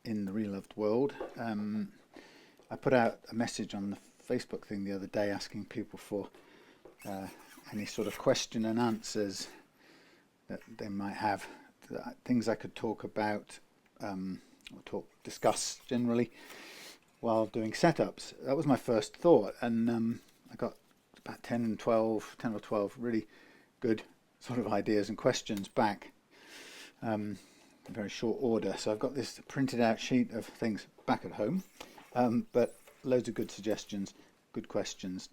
in the Reloved world. I put out a message on the Facebook thing the other day asking people for any sort of question and answers that they might have, things I could talk about or discuss generally while doing setups. That was my first thought, and I got about 10 or 12 really good sort of ideas and questions back in very short order. So I've got this printed out sheet of things back at home, but loads of good suggestions, good questions.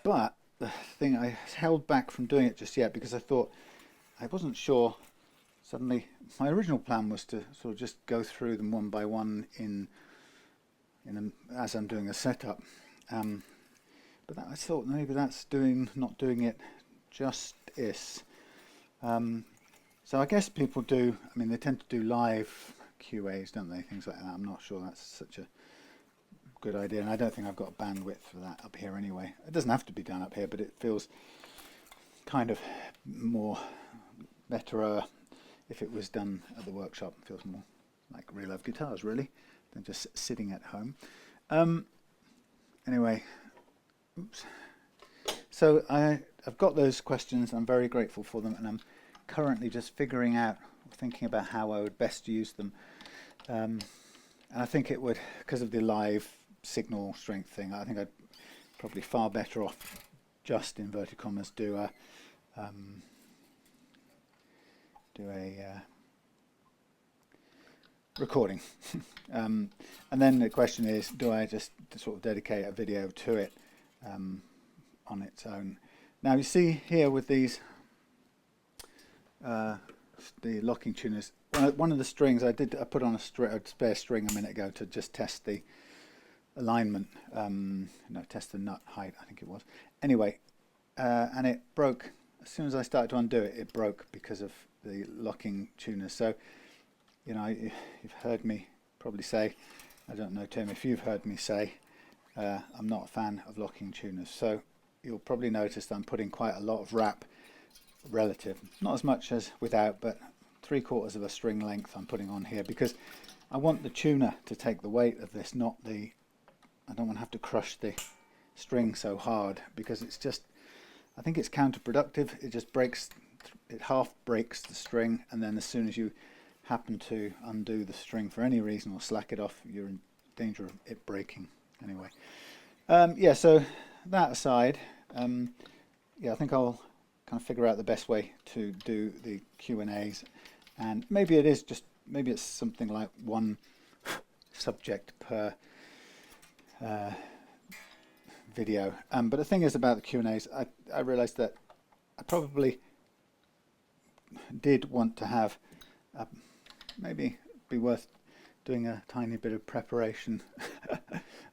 But the thing, I held back from doing it just yet because I thought, I wasn't sure. Suddenly, my original plan was to sort of just go through them one by one as I'm doing a setup. But I thought maybe that's not doing it justice. So I guess people do, I mean, they tend to do live QAs, don't they? Things like that. I'm not sure that's such a good idea, and I don't think I've got bandwidth for that up here anyway. It doesn't have to be done up here, but it feels kind of better if it was done at the workshop. It feels more like Reloved Guitars, really, than just sitting at home. Anyway, oops. So I've got those questions. I'm very grateful for them, and I'm currently just thinking about how I would best use them. And I think it would, because of the live signal strength thing, I think I'd probably far better off just inverted commas do a recording. And then the question is, do I just sort of dedicate a video to it on its own? Now you see here with these the locking tuners, one of the strings I put on a spare string a minute ago to just test the alignment, no, test the nut height I think it was. Anyway, and it broke as soon as I started to undo it. It broke because of the locking tuners. So, you know, you've heard me probably say, I don't know Tim if you've heard me say, I'm not a fan of locking tuners. So you'll probably notice that I'm putting quite a lot of wrap relative, not as much as without, but 3/4 of a string length I'm putting on here, because I want the tuner to take the weight of this, not the, I don't want to have to crush the string so hard, because it's just, I think it's counterproductive. It just breaks, it half breaks the string, and then as soon as you happen to undo the string for any reason or slack it off, you're in danger of it breaking. Anyway, yeah, so that aside, yeah, I think I'll kind of figure out the best way to do the Q&As, and maybe it is just, maybe it's something like one subject per video. But the thing is about the Q&As, I realized that I probably did want to have maybe be worth doing a tiny bit of preparation.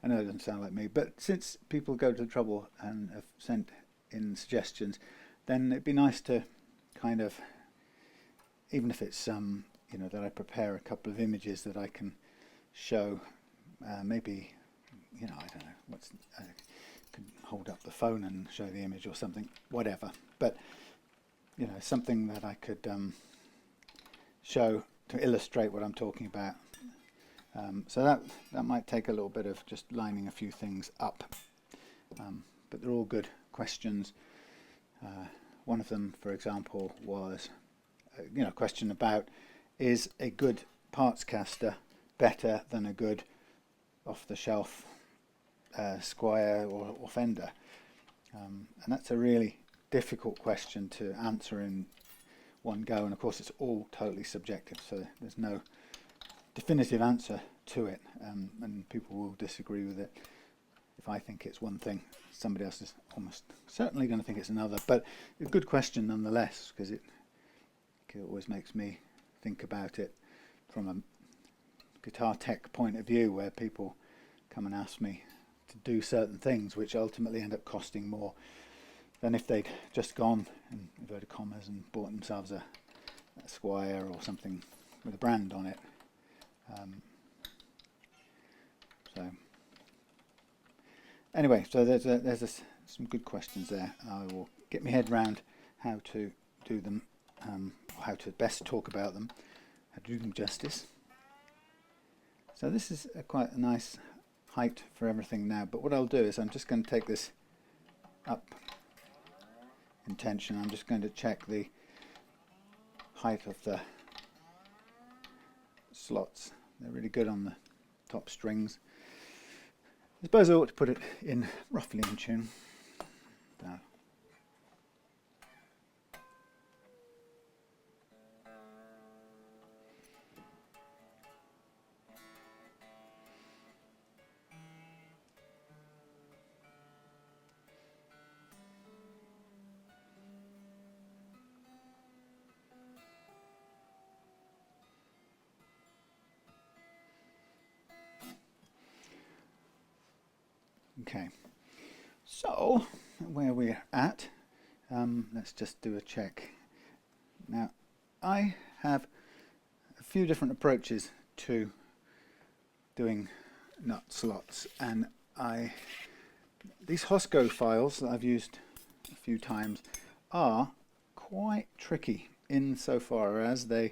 I know it doesn't sound like me, but since people go to the trouble and have sent in suggestions, then it'd be nice to kind of, even if it's you know, that I prepare a couple of images that I can show, maybe, you know, I don't know, what's, I could hold up the phone and show the image or something, whatever, but you know, something that I could show to illustrate what I'm talking about. So that might take a little bit of just lining a few things up, but they're all good questions. One of them, for example, was you know, a question about, is a good parts caster better than a good off-the-shelf Squire or Fender? And that's a really difficult question to answer in one go, and of course it's all totally subjective, so there's no definitive answer to it, and people will disagree with it. If I think it's one thing, somebody else is almost certainly going to think it's another, but a good question nonetheless, because it always makes me think about it from a guitar tech point of view, where people come and ask me to do certain things which ultimately end up costing more than if they'd just gone, in inverted commas, and bought themselves a Squire or something with a brand on it. So anyway, so there's some good questions there. I will get my head round how to do them, or how to best talk about them, how to do them justice. So this is quite a nice height for everything now, but what I'll do is I'm just going to take this up in tension. I'm just going to check the height of the slots. They're really good on the top strings. I suppose I ought to put it in roughly in tune. Down. Okay, so where we're at, let's just do a check. Now, I have a few different approaches to doing nut slots, and these Hosco files that I've used a few times are quite tricky insofar as they're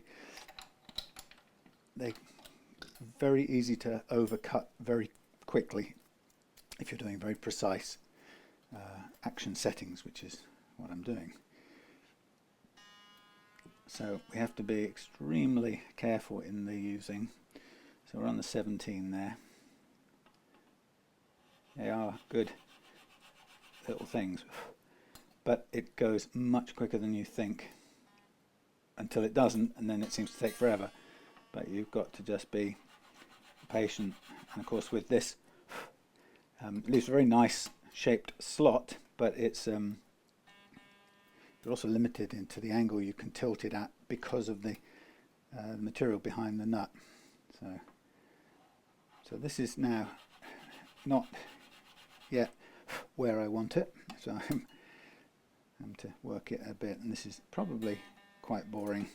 very easy to overcut very quickly if you're doing very precise action settings, which is what I'm doing. So we have to be extremely careful in the using. So we're on the 17 there. They are good little things, but it goes much quicker than you think until it doesn't, and then it seems to take forever. But you've got to just be patient. And of course with this, it leaves a very nice shaped slot, but it's you're also limited into the angle you can tilt it at because of the material behind the nut. So this is now not yet where I want it, so I'm to work it a bit, and this is probably quite boring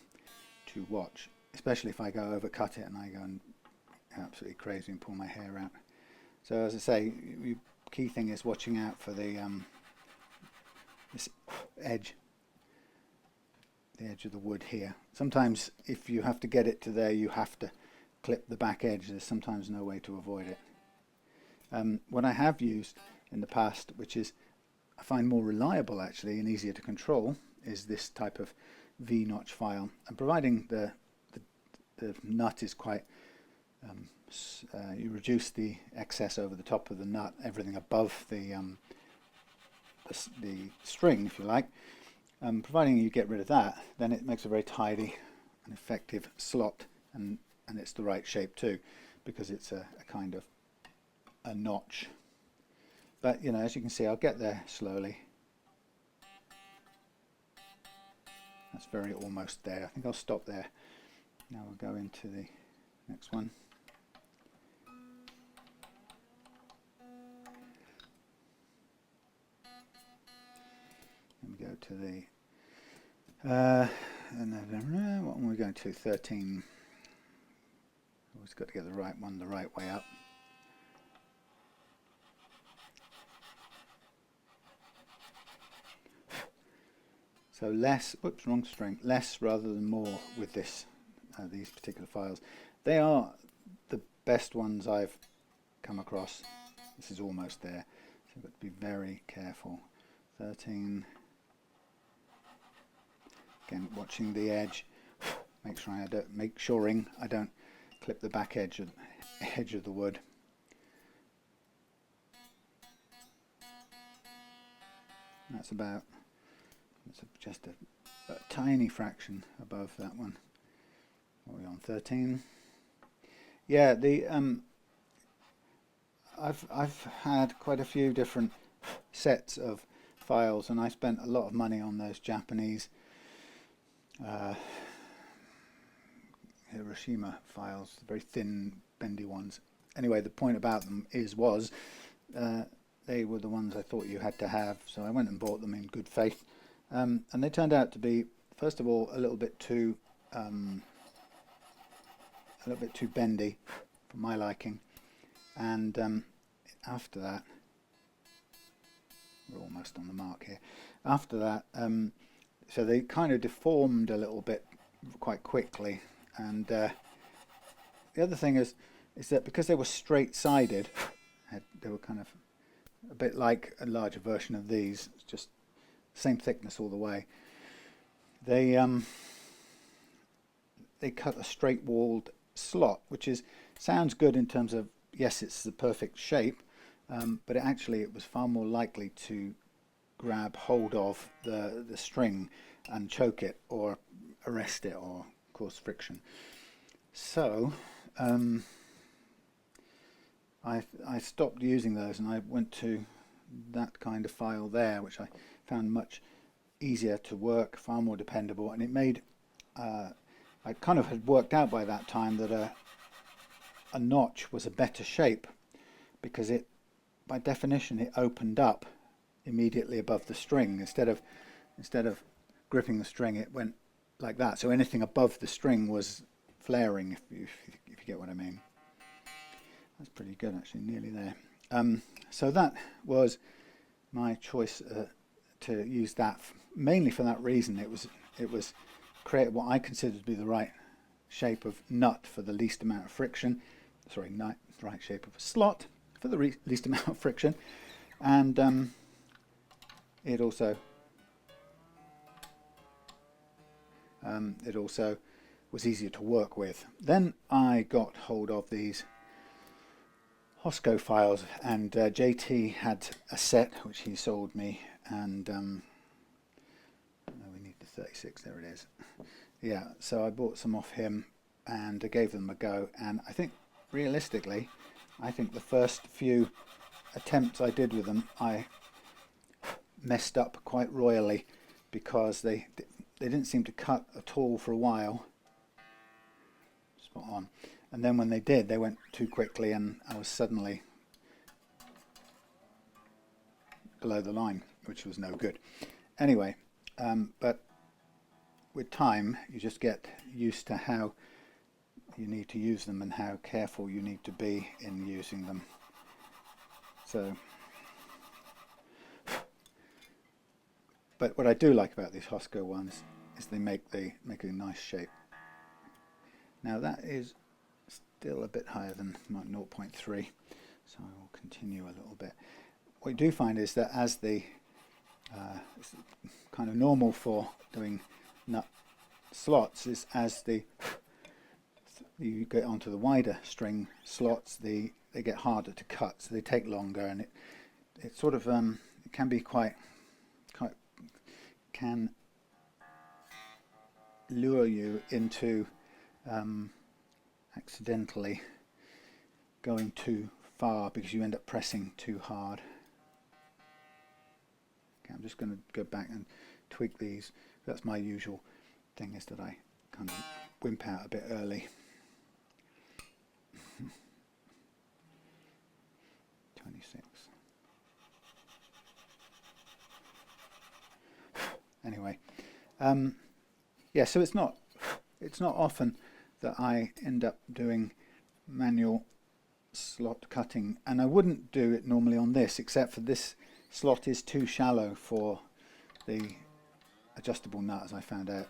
to watch, especially if I go overcut it and I go and absolutely crazy and pull my hair out. So as I say, the key thing is watching out for the this edge, the edge of the wood here. Sometimes if you have to get it to there, you have to clip the back edge. There's sometimes no way to avoid it. What I have used in the past, which is I find more reliable actually and easier to control, is this type of V-notch file. And providing the nut is quite, you reduce the excess over the top of the nut, everything above the string, if you like. Providing you get rid of that, then it makes a very tidy and effective slot, and it's the right shape too, because it's a kind of a notch. But you know, as you can see, I'll get there slowly. That's very almost there. I think I'll stop there. Now we'll go into the next one. And we go to the what one are we going to? 13. Always got to get the right one the right way up. So less, whoops, wrong string, less rather than more with this, these particular files. They are the best ones I've come across. This is almost there, so I've got to be very careful. 13. Again, watching the edge, make sure I don't clip the back edge of the wood. That's about. It's just a tiny fraction above that one. What are we on? 13. Yeah, the I've had quite a few different sets of files, and I spent a lot of money on those Japanese Hiroshima files, very thin, bendy ones. Anyway, the point about them was they were the ones I thought you had to have, so I went and bought them in good faith. And they turned out to be, first of all, a little bit too bendy for my liking, and after that, we're almost on the mark here. After that, so they kind of deformed a little bit quite quickly, and the other thing is that because they were straight-sided, they were kind of a bit like a larger version of these, just same thickness all the way. They cut a straight-walled slot, which sounds good in terms of, yes, it's the perfect shape, but it was far more likely to grab hold of the string and choke it or arrest it or cause friction. So I stopped using those, and I went to that kind of file there, which I found much easier to work, far more dependable, and it made I kind of had worked out by that time that a notch was a better shape, because it, by definition, it opened up immediately above the string. Instead of gripping the string, it went like that, so anything above the string was flaring, if you get what I mean. That's pretty good, actually, nearly there. So that was my choice to use that, mainly for that reason. It was create what I consider to be the right shape of nut for the least amount of friction. Sorry, not the right shape of a slot for the least amount of friction, and it also was easier to work with. Then I got hold of these Hosco files, and JT had a set which he sold me, and oh, we need the 36, there it is. Yeah, so I bought some off him and I gave them a go, and I think realistically, I think the first few attempts I did with them, I messed up quite royally, because they didn't seem to cut at all for a while. Spot on. And then when they did, they went too quickly, and I was suddenly below the line, which was no good. Anyway, but with time, you just get used to how you need to use them and how careful you need to be in using them. So, but what I do like about these Hosco ones is they make a nice shape. Now that is still a bit higher than my 0.3, so I will continue a little bit. What you do find is that as the it's kind of normal for doing nut slots, is as you get onto the wider string slots, they get harder to cut, so they take longer, and it sort of it can be can lure you into accidentally going too far because you end up pressing too hard. Okay, I'm just going to go back and tweak these. That's my usual thing, is that I kind of wimp out a bit early. 26. Anyway, yeah, so it's not often that I end up doing manual slot cutting, and I wouldn't do it normally on this, except for this slot is too shallow for the adjustable nut, as I found out.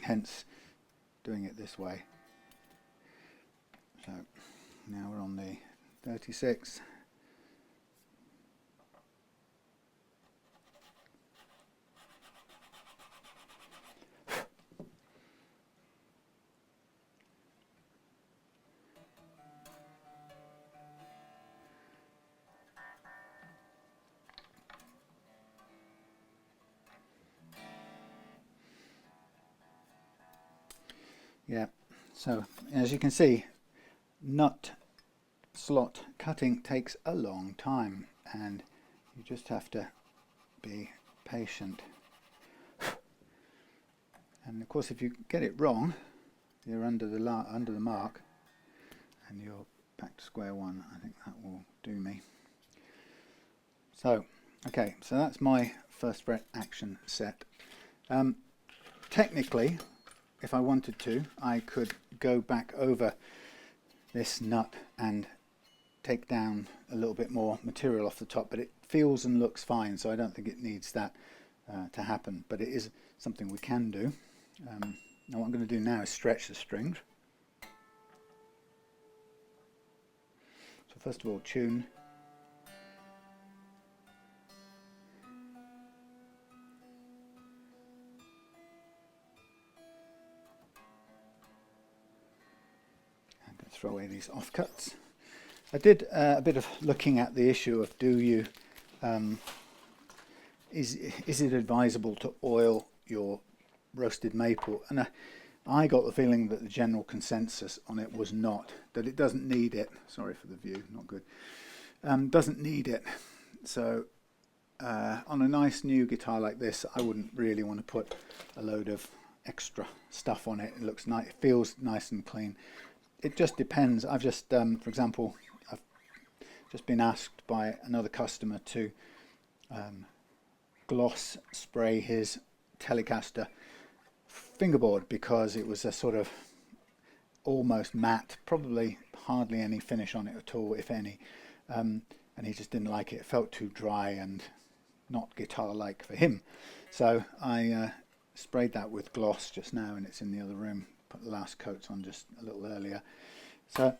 Hence doing it this way. So now we're on the 36. Yeah, so as you can see, nut slot cutting takes a long time, and you just have to be patient. And of course, if you get it wrong, you're under the mark, and you're back to square one. I think that will do me. So, okay, so that's my first fret action set. Technically, if I wanted to, I could go back over this nut and take down a little bit more material off the top, but it feels and looks fine, so I don't think it needs that to happen, but it is something we can do. Now what I'm going to do now is stretch the strings. So first of all, tune. Throw away these offcuts. I did a bit of looking at the issue of is it advisable to oil your roasted maple, and I got the feeling that the general consensus on it was not, that it doesn't need it. Sorry for the view, not good. Doesn't need it. So on a nice new guitar like this, I wouldn't really want to put a load of extra stuff on it. It looks nice, it feels nice and clean. It just depends. I've just, for example, I've just been asked by another customer to gloss spray his Telecaster fingerboard because it was a sort of almost matte, probably hardly any finish on it at all, if any, and he just didn't like it. It felt too dry and not guitar-like for him. So I sprayed that with gloss just now, and it's in the other room. Put the last coats on just a little earlier. So,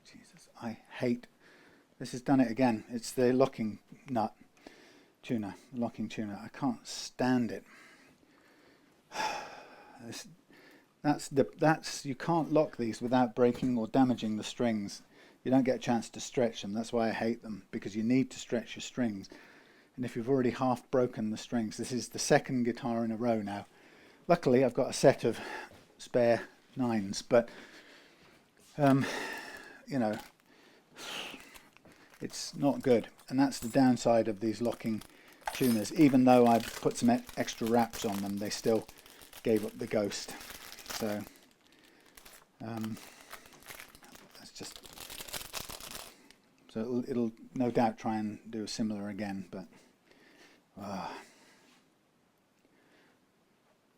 Jesus, I hate, this has done it again. It's the locking nut tuner, locking tuner. I can't stand it. That's you can't lock these without breaking or damaging the strings. You don't get a chance to stretch them. That's why I hate them, because you need to stretch your strings. And if you've already half broken the strings, this is the second guitar in a row now. Luckily, I've got a set of spare 9s, but you know, it's not good. And that's the downside of these locking tuners. Even though I've put some extra wraps on them, they still gave up the ghost. So that's just, so it'll no doubt try and do similar again, but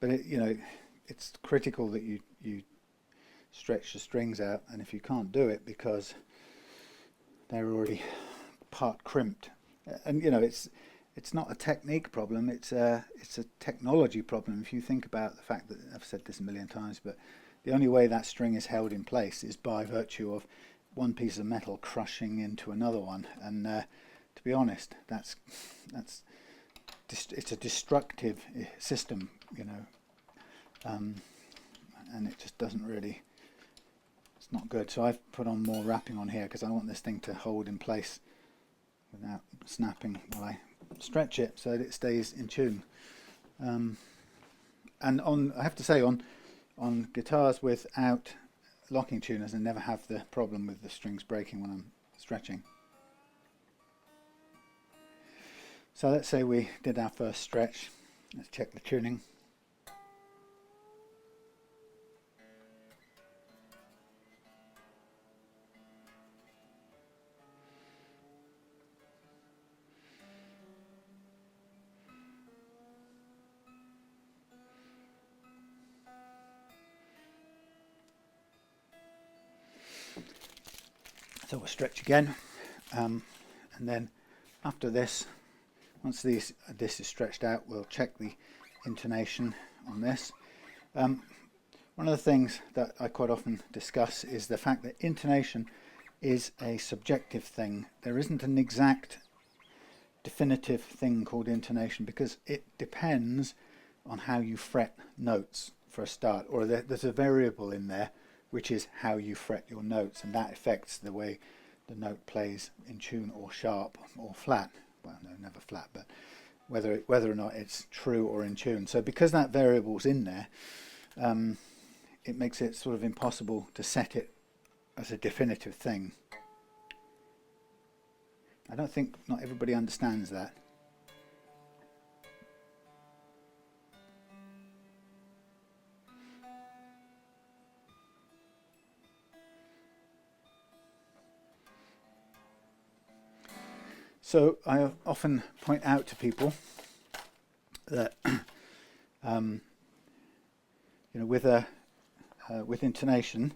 it, you know, it's critical that you stretch the strings out, and if you can't do it because they're already part crimped, and you know, it's not a technique problem, it's a technology problem. If you think about the fact that, I've said this a million times, but the only way that string is held in place is by virtue of one piece of metal crushing into another one, and to be honest, it's a destructive system, you know, and it just doesn't really, it's not good. So I've put on more wrapping on here because I want this thing to hold in place without snapping while I stretch it, so that it stays in tune. And I have to say, on guitars without locking tuners, I never have the problem with the strings breaking when I'm stretching. So let's say we did our first stretch. Let's check the tuning. So we'll stretch again, and then after this, once this is stretched out, we'll check the intonation on this. One of the things that I quite often discuss is the fact that intonation is a subjective thing. There isn't an exact definitive thing called intonation, because it depends on how you fret notes for a start, or there's a variable in there which is how you fret your notes, and that affects the way the note plays in tune or sharp or flat. Well, no, never flat, but whether or not it's true or in tune. So because that variable's in there, it makes it sort of impossible to set it as a definitive thing. I don't think not everybody understands that. So I often point out to people that you know, with intonation,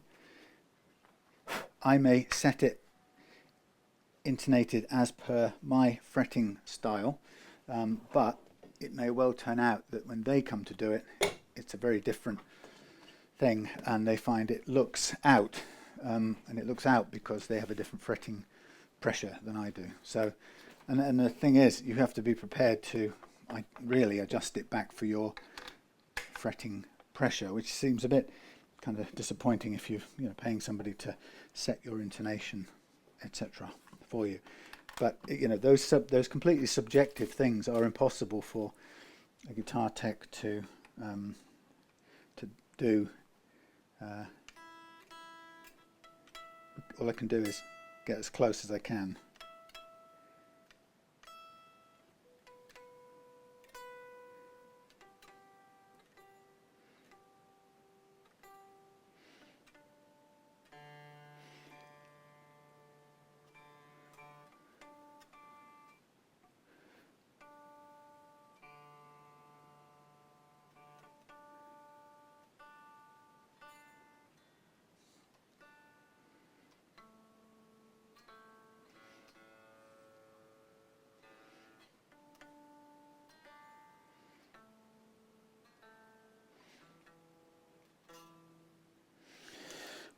I may set it intonated as per my fretting style, but it may well turn out that when they come to do it, it's a very different thing, and they find it looks out, and it looks out because they have a different fretting pressure than I do. So, and the thing is, you have to be prepared to really adjust it back for your fretting pressure, which seems a bit kind of disappointing if you're paying somebody to set your intonation, etc. for you. But you know, those completely subjective things are impossible for a guitar tech to do. All I can do is get as close as I can.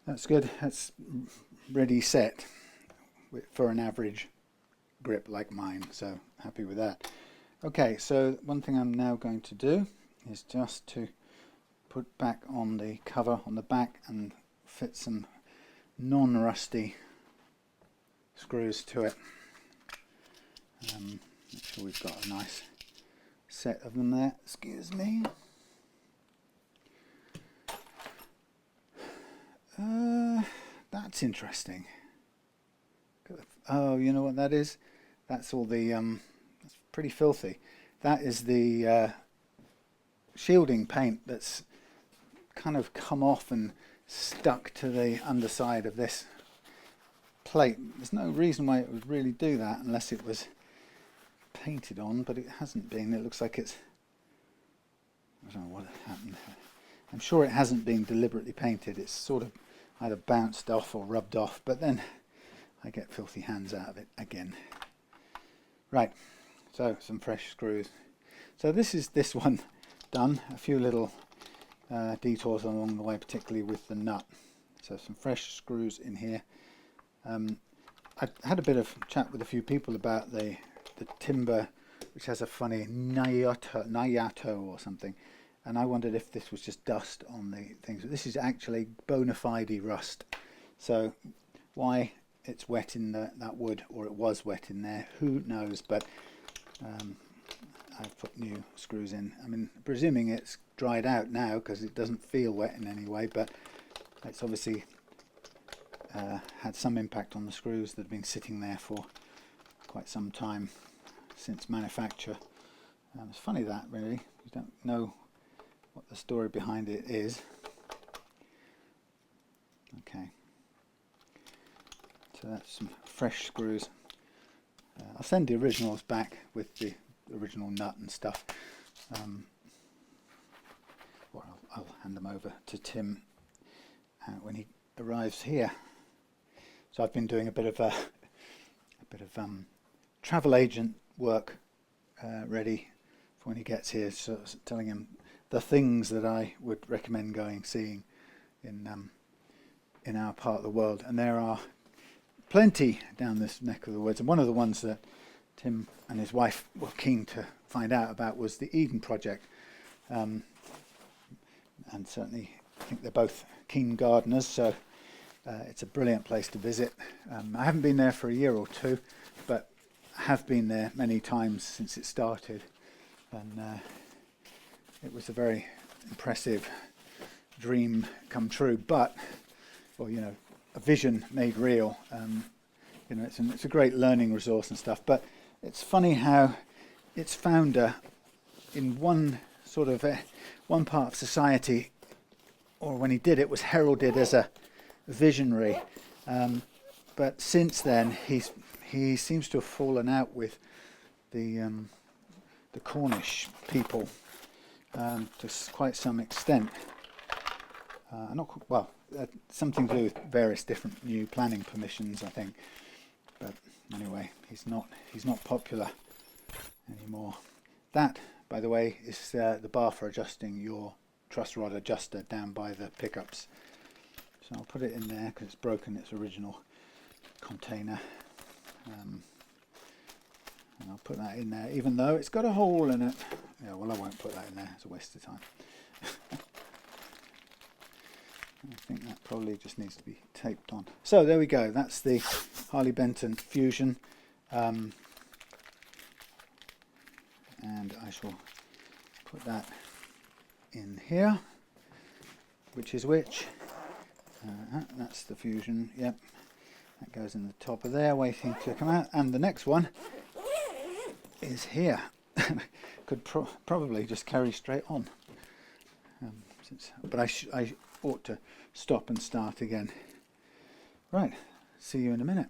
That's good. That's ready set for an average grip like mine, so happy with that. Okay, so one thing I'm now going to do is just to put back on the cover on the back and fit some non-rusty screws to it. Make sure we've got a nice set of them there. Excuse me. That's interesting. Oh, you know what that is? That's all the that's pretty filthy. That is the shielding paint that's kind of come off and stuck to the underside of this plate. There's no reason why it would really do that unless it was painted on, but it hasn't been. It looks like it's, I don't know what happened. I'm sure it hasn't been deliberately painted. It's sort of either bounced off or rubbed off, but then I get filthy hands out of it again. Right, so some fresh screws. So this is this one done. A few little detours along the way, particularly with the nut. So some fresh screws in here. I had a bit of chat with a few people about the timber, which has a funny nayato or something, and I wondered if this was just dust on the things. This is actually bona fide rust. So why it's wet in that wood, or it was wet in there, who knows, but I've put new screws in. I mean, presuming it's dried out now because it doesn't feel wet in any way, but it's obviously had some impact on the screws that have been sitting there for quite some time since manufacture. It's funny that, really, you don't know what the story behind it is. Okay, so that's some fresh screws. I'll send the originals back with the original nut and stuff, or I'll hand them over to Tim when he arrives here. So I've been doing a bit of travel agent work ready for when he gets here, so telling him the things that I would recommend seeing in our part of the world, and there are plenty down this neck of the woods. And one of the ones that Tim and his wife were keen to find out about was the Eden Project, and certainly I think they're both keen gardeners, so it's a brilliant place to visit. I haven't been there for a year or two, but have been there many times since it started, and it was a very impressive dream come true, but, well, you know, a vision made real. You know, it's a great learning resource and stuff, but it's funny how its founder, in one part of society, or when he did it, was heralded as a visionary, but since then he seems to have fallen out with the Cornish people to quite some extent. Something to do with various different new planning permissions, I think. But anyway, he's not popular anymore. That, by the way, is the bar for adjusting your truss rod adjuster down by the pickups. So I'll put it in there because it's broken its original container. And I'll put that in there, even though it's got a hole in it. Yeah, well, I won't put that in there. It's a waste of time. I think that probably just needs to be taped on. So there we go. That's the Harley Benton Fusion. And I shall put that in here. Which is which? That's the Fusion. Yep. That goes in the top of there, waiting to come out. And the next one is here. Could probably just carry straight on. But I ought to stop and start again. Right, see you in a minute.